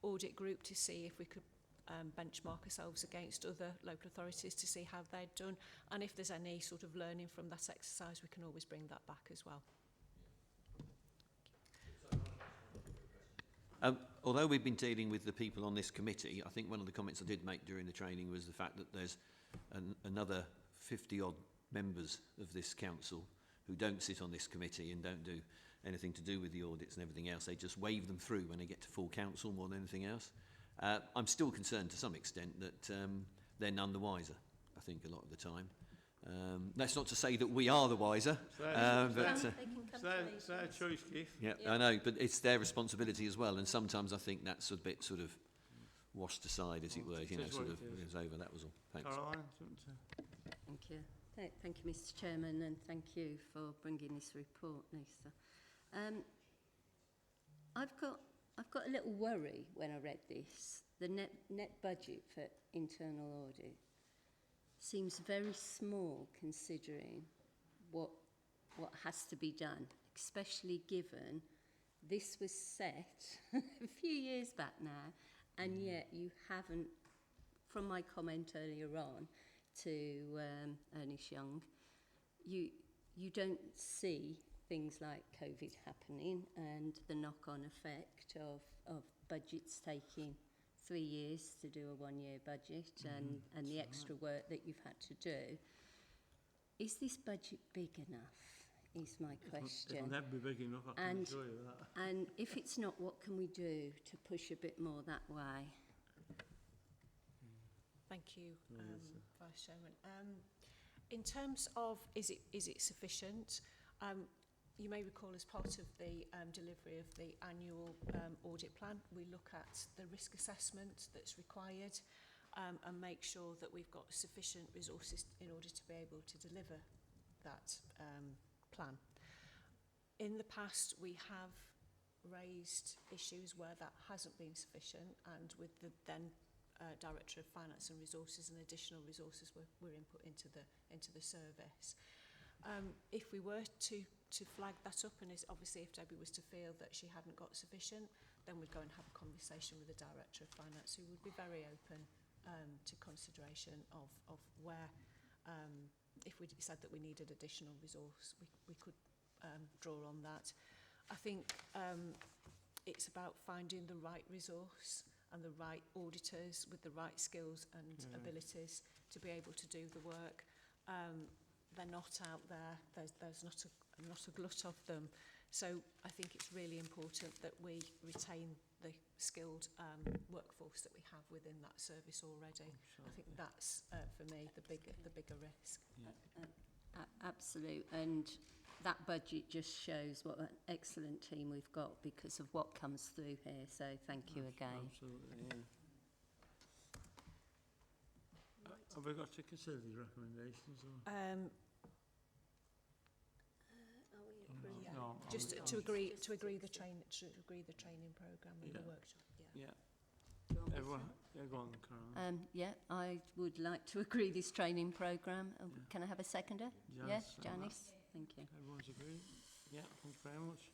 audit group to see if we could benchmark ourselves against other local authorities to see how they'd done, and if there's any sort of learning from that exercise, we can always bring that back as well. Although we've been dealing with the people on this committee, I think one of the comments I did make during the training was the fact that there's another 50-odd members of this council who don't sit on this committee and don't do anything to do with the audits and everything else. They just wave them through when they get to full council more than anything else. I'm still concerned to some extent that they're none the wiser, I think, a lot of the time. That's not to say that we are the wiser, It's their choice, Keith. yeah, I know, but it's their responsibility as well, and sometimes I think that's a bit sort of washed aside, as it were, It is what it it's over, that was all. Thanks. Caroline, do you want to... Thank you. Thank you, Mr. Chairman, and thank you for bringing this report, Lisa. I've got a little worry when I read this. The net budget for internal audit seems very small considering what has to be done, especially given this was set a few years back now, and yet you haven't, from my comment earlier on to Ernest Young, you don't see things like COVID happening and the knock-on effect of budgets taking 3 years to do a one-year budget and the extra work that you've had to do. Is this budget big enough, is my question. It'll never be big enough, I can assure you that. And if it's not, what can we do to push a bit more that way? Thank you, Vice Chairman. In terms of is it sufficient, you may recall as part of the delivery of the annual audit plan, we look at the risk assessment that's required and make sure that we've got sufficient resources in order to be able to deliver that plan. In the past, we have raised issues where that hasn't been sufficient, and with the then Director of Finance and Resources and additional resources were input into the service. If we were to flag that up, and obviously if Debbie was to feel that she hadn't got sufficient, then we'd go and have a conversation with the Director of Finance, who would be very open to consideration of where, if we said that we needed additional resource, we could draw on that. I think it's about finding the right resource and the right auditors with the right skills and abilities to be able to do the work. They're not out there. There's not a glut of them. So I think it's really important that we retain the skilled workforce that we have within that service already. I think that's, for me, the bigger risk. Yeah. Absolute. And that budget just shows what an excellent team we've got because of what comes through here. So thank you again. Absolutely, yeah. Have we got to consider these recommendations? Or? No, just to agree the training programme and the workshop. Yeah. Everyone, go on, Caroline. Yeah, I would like to agree this training programme. Can I have a seconder? Janice, Yes, Janice. Thank you. Everyone's agreed? Yeah, thank you very much.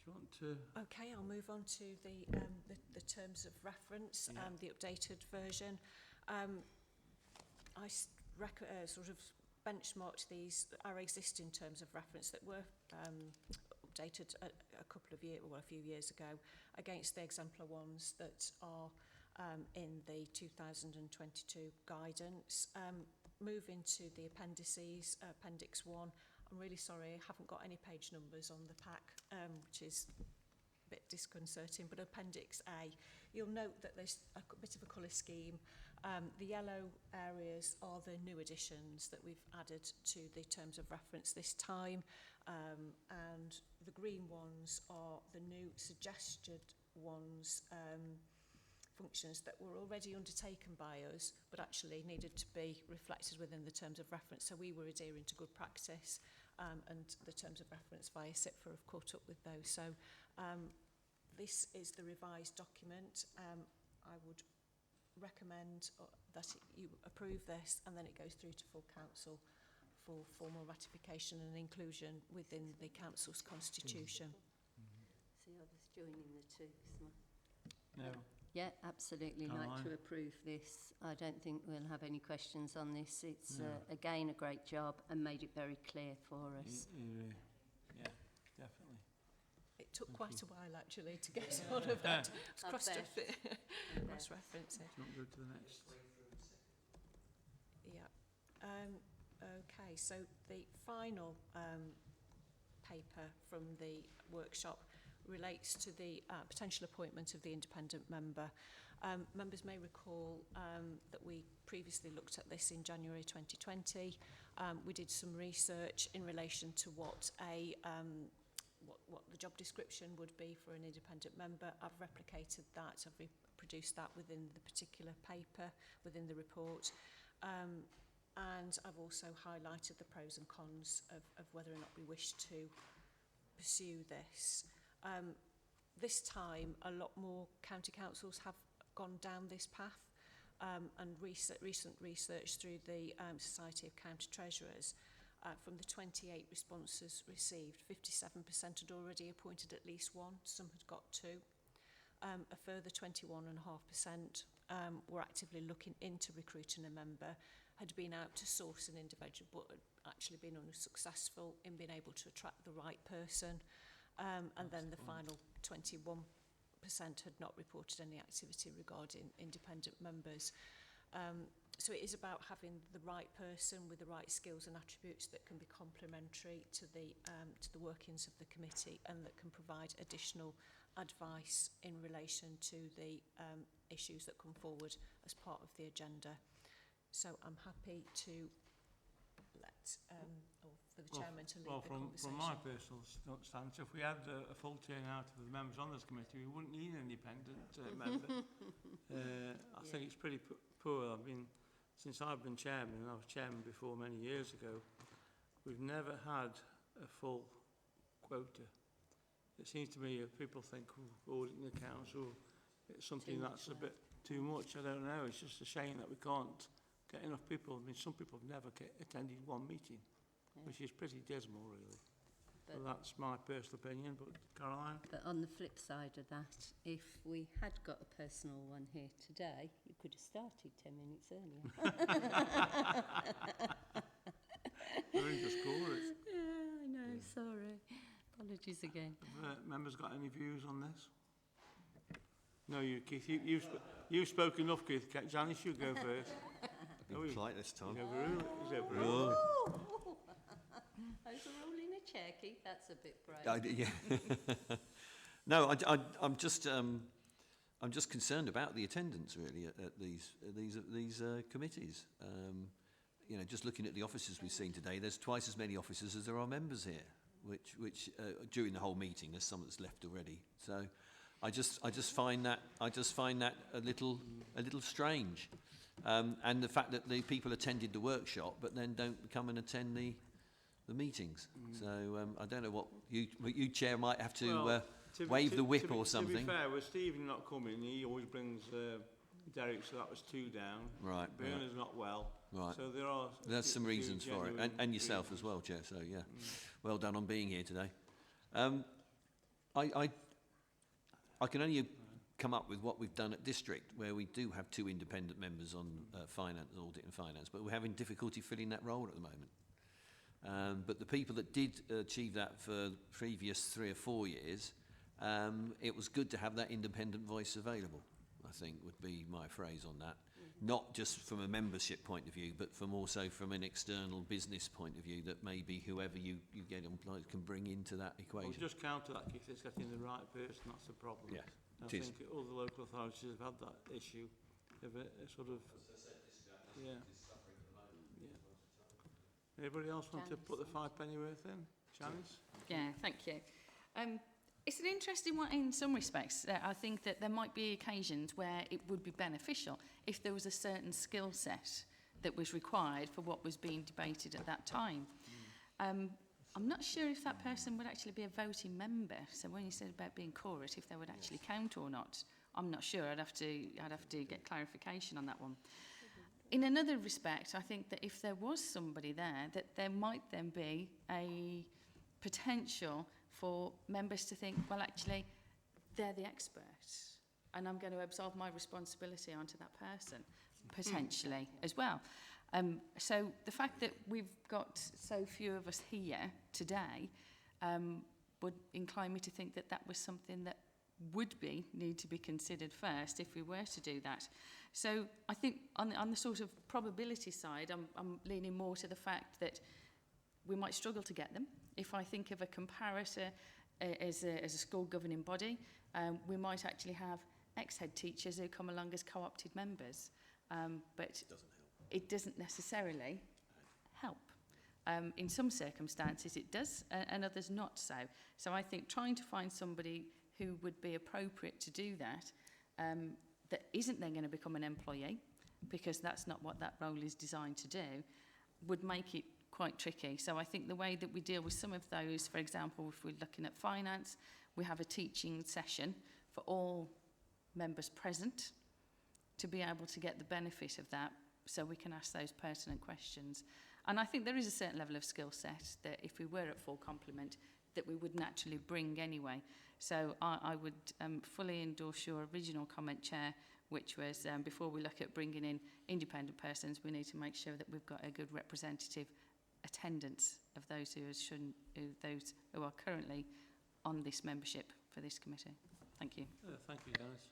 Do you want to... Okay, I'll move on to the terms of reference, the updated version. I sort of benchmarked our existing terms of reference that were updated a few years ago against the exemplar ones that are in the 2022 guidance. Moving to the appendices, Appendix 1, I'm really sorry I haven't got any page numbers on the pack, which is a bit disconcerting, but Appendix A, you'll note that there's a bit of a colour scheme. The yellow areas are the new additions that we've added to the terms of reference this time, and the green ones are the new suggested ones, functions that were already undertaken by us but actually needed to be reflected within the terms of reference. So we were adhering to good practice, and the terms of reference via SIPFA have caught up with those. So this is the revised document. I would recommend that you approve this, and then it goes through to full council for formal ratification and inclusion within the council's constitution. See, I was joining the two. No. Yeah, absolutely like to approve this. I don't think we'll have any questions on this. It's, again, a great job and made it very clear for us. Yeah, definitely. It took quite a while, actually, to get all of that cross-referenced. Don't go to the next. Yeah. Okay, so the final paper from the workshop relates to the potential appointment of the independent member. Members may recall that we previously looked at this in January 2020. We did some research in relation to what the job description would be for an independent member. I've replicated that, I've reproduced that within the particular paper, within the report. And I've also highlighted the pros and cons of whether or not we wish to pursue this. This time, a lot more county councils have gone down this path, and recent research through the Society of County Treasurers, from the 28 responses received, 57% had already appointed at least one, some had got two. A further 21.5% were actively looking into recruiting a member, had been out to source an individual, but actually been unsuccessful in being able to attract the right person. And then the final 21% had not reported any activity regarding independent members. So it is about having the right person with the right skills and attributes that can be complementary to the workings of the committee and that can provide additional advice in relation to the issues that come forward as part of the agenda. So I'm happy to let, or for the chairman to lead the conversation. From my personal stance, if we had a full turnout of the members on this committee, we wouldn't need an independent member. I think it's pretty poor. Since I've been chairman, and I was chairman before many years ago, we've never had a full quota. It seems to me if people think auditing the council, it's something that's a bit too much. I don't know. It's just a shame that we can't get enough people. Some people have never attended one meeting, which is pretty dismal, really. So that's my personal opinion. But Caroline? But on the flip side of that, if we had got a personal one here today, you could have started 10 minutes earlier. Very just call it. Yeah, I know, sorry. Apologies again. Have members got any views on this? No, Keith. You've spoken enough, Keith. Janice, you go first. Be polite this time. He's overruled. Overruling a chair, Keith, that's a bit brave. Yeah. No, I'm just concerned about the attendance really at these committees. You know, just looking at the officers we've seen today, there's twice as many officers as there are members here, which during the whole meeting there's some that's left already. So I just find that a little strange, and the fact that the people attended the workshop but then don't come and attend the meetings. So I don't know what you chair might have to wave the whip or something. To be fair, with Stephen not coming, he always brings Derek, so that was 2 down. Right. Bernard's not well. Right. So there's some reasons for it, and yourself as well, Chair. So yeah, well done on being here today. I can only come up with what we've done at district, where we do have 2 independent members on finance, audit and finance, but we're having difficulty filling that role at the moment. But the people that did achieve that for the previous 3 or 4 years, it was good to have that independent voice available, I think would be my phrase on that. Not just from a membership point of view, but also from an external business point of view, that maybe whoever you get employed can bring into that equation. Well, just counter that, Keith, it's getting the right person, that's the problem. Yeah, I think all the local authorities have had that issue of a sort of... Yeah. Anybody else want to put the 5 penny worth in? Janice? Yeah, thank you. It's an interesting one in some respects. I think that there might be occasions where it would be beneficial if there was a certain skill set that was required for what was being debated at that time. I'm not sure if that person would actually be a voting member. So when you said about being quorate, if they would actually count or not, I'm not sure. I'd have to get clarification on that one. In another respect, I think that if there was somebody there, that there might then be a potential for members to think, well, actually, they're the experts, and I'm going to absolve my responsibility onto that person, potentially, as well. So the fact that we've got so few of us here today would incline me to think that that was something that would need to be considered first if we were to do that. So I think on the sort of probability side, I'm leaning more to the fact that we might struggle to get them. If I think of a comparator as a school governing body, we might actually have ex-head teachers who come along as co-opted members, but it doesn't necessarily help. In some circumstances it does, and others not so. So I think trying to find somebody who would be appropriate to do that, that isn't then going to become an employee, because that's not what that role is designed to do, would make it quite tricky. So I think the way that we deal with some of those, for example, if we're looking at finance, we have a teaching session for all members present to be able to get the benefit of that, so we can ask those pertinent questions. And I think there is a certain level of skill set that if we were at full complement, that we would naturally bring anyway. So I would fully endorse your original comment, Chair, which was before we look at bringing in independent persons, we need to make sure that we've got a good representative attendance of those those who are currently on this membership for this committee. Thank you. Thank you, Dennis.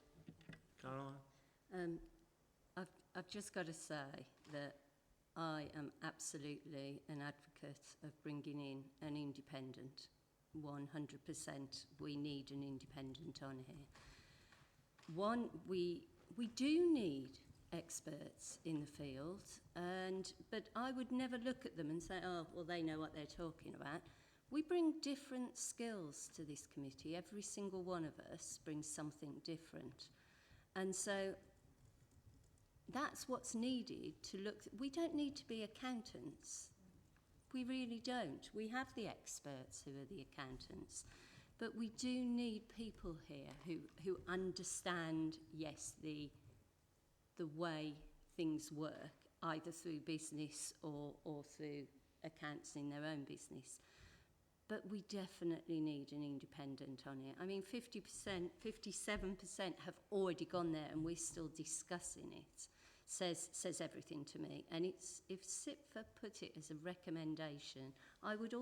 Caroline? I've just got to say that I am absolutely an advocate of bringing in an independent. 100%. We need an independent on here. One, we do need experts in the field, but I would never look at them and say, oh, well, they know what they're talking about. We bring different skills to this committee. Every single one of us brings something different. And so that's what's needed to look. We don't need to be accountants. We really don't. We have the experts who are the accountants. But we do need people here who understand, yes, the way things work, either through business or through accounts in their own business. But we definitely need an independent on it. I mean, 50%, 57% have already gone there and we're still discussing it. Says everything to me. And it's, if SIPFA put it as a recommendation, I would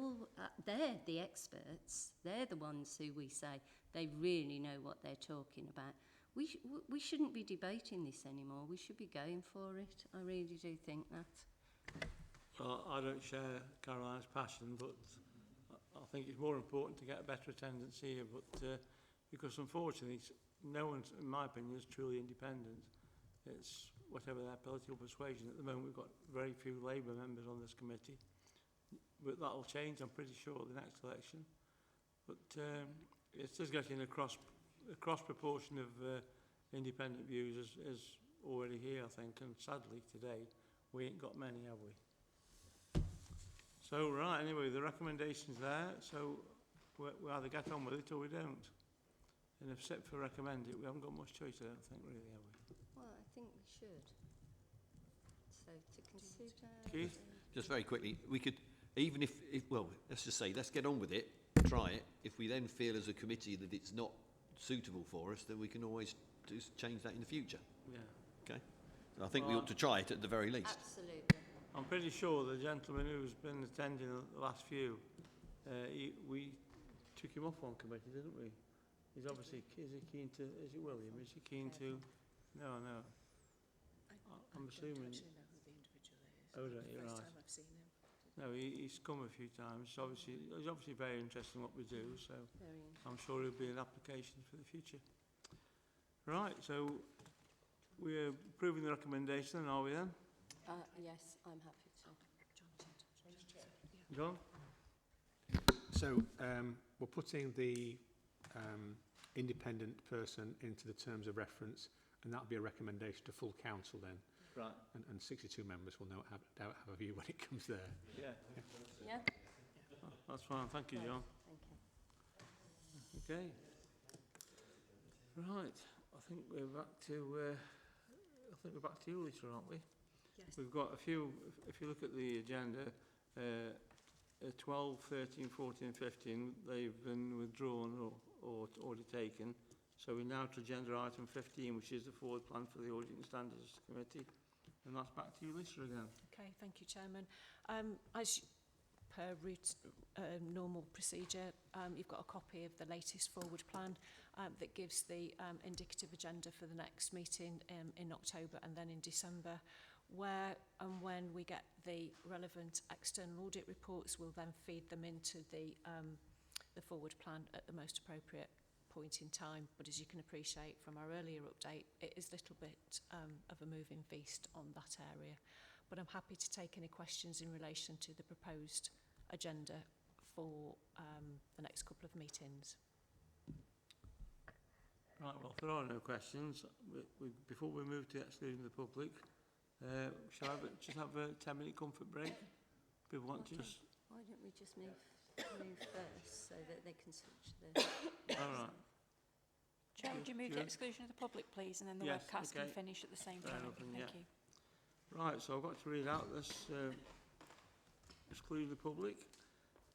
they're the experts. They're the ones who we say they really know what they're talking about. We shouldn't be debating this anymore. We should be going for it. I really do think that. Well, I don't share Caroline's passion, but I think it's more important to get a better attendance here. But because unfortunately, no one, in my opinion, is truly independent. It's whatever their political persuasion. At the moment, we've got very few Labour members on this committee. But that'll change, I'm pretty sure, at the next election. But it's just getting a cross proportion of independent views is already here, I think. And sadly, today, we ain't got many, have we? So, right, anyway, the recommendation's there. So, we either get on with it or we don't. And if SIPFA recommend it, we haven't got much choice, I don't think, really, have we? Well, I think we should. So to consider... Keith? Just very quickly, we could, even if, well, let's just say, let's get on with it, try it. If we then feel as a committee that it's not suitable for us, then we can always change that in the future. Yeah. Okay. So I think we ought to try it at the very least. Absolutely. I'm pretty sure the gentleman who's been attending the last few, we took him off one committee, didn't we? He's obviously, is he keen to, is it William? Is he keen to? No. I'm assuming. I don't actually know who the individual is. Oh, don't you? First Right. time I've seen him. No, he's come a few times. He's obviously very interested in what we do, so Very I'm sure it'll be an application for the future. Right, so we're approving the recommendation, are we then? yes, I'm happy to. John? So we're putting the independent person into the terms of reference, and that'll be a recommendation to full council then. Right. And 62 members will no doubt have a view when it comes there. Yeah. Yeah? That's fine. Thank you, John. Thank you. Okay. Right. I think we're back to you, Lisa, aren't we? Yes. We've got a few, if you look at the agenda, 12, 13, 14 and 15, they've been withdrawn or already taken. So we're now to agenda item 15, which is the forward plan for the Audit and Standards Committee. And that's back to you, Lisa, again. Okay, thank you, Chairman. As per normal procedure, you've got a copy of the latest forward plan that gives the indicative agenda for the next meeting in October and then in December. Where and when we get the relevant external audit reports, we'll then feed them into the forward plan at the most appropriate point in time. But as you can appreciate from our earlier update, it is a little bit of a moving feast on that area. But I'm happy to take any questions in relation to the proposed agenda for the next couple of meetings. Right, well, if there are no questions, before we move to excluding the public, shall I just have a 10-minute comfort break? People want to just... Why don't we just move first so that they can switch the... All right. Chair, would you move to exclusion of the public, please, and then the Yes, webcast okay. can finish at the same Fair time. enough, Thank yeah. you. Right, so I've got to read out this exclude the public.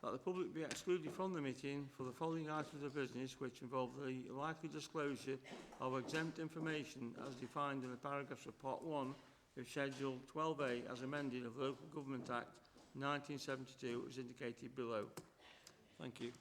That the public be excluded from the meeting for the following items of business which involve the likely disclosure of exempt information as defined in the paragraphs of Part 1 of Schedule 12A as amended of the Local Government Act 1972, as indicated below. Thank you.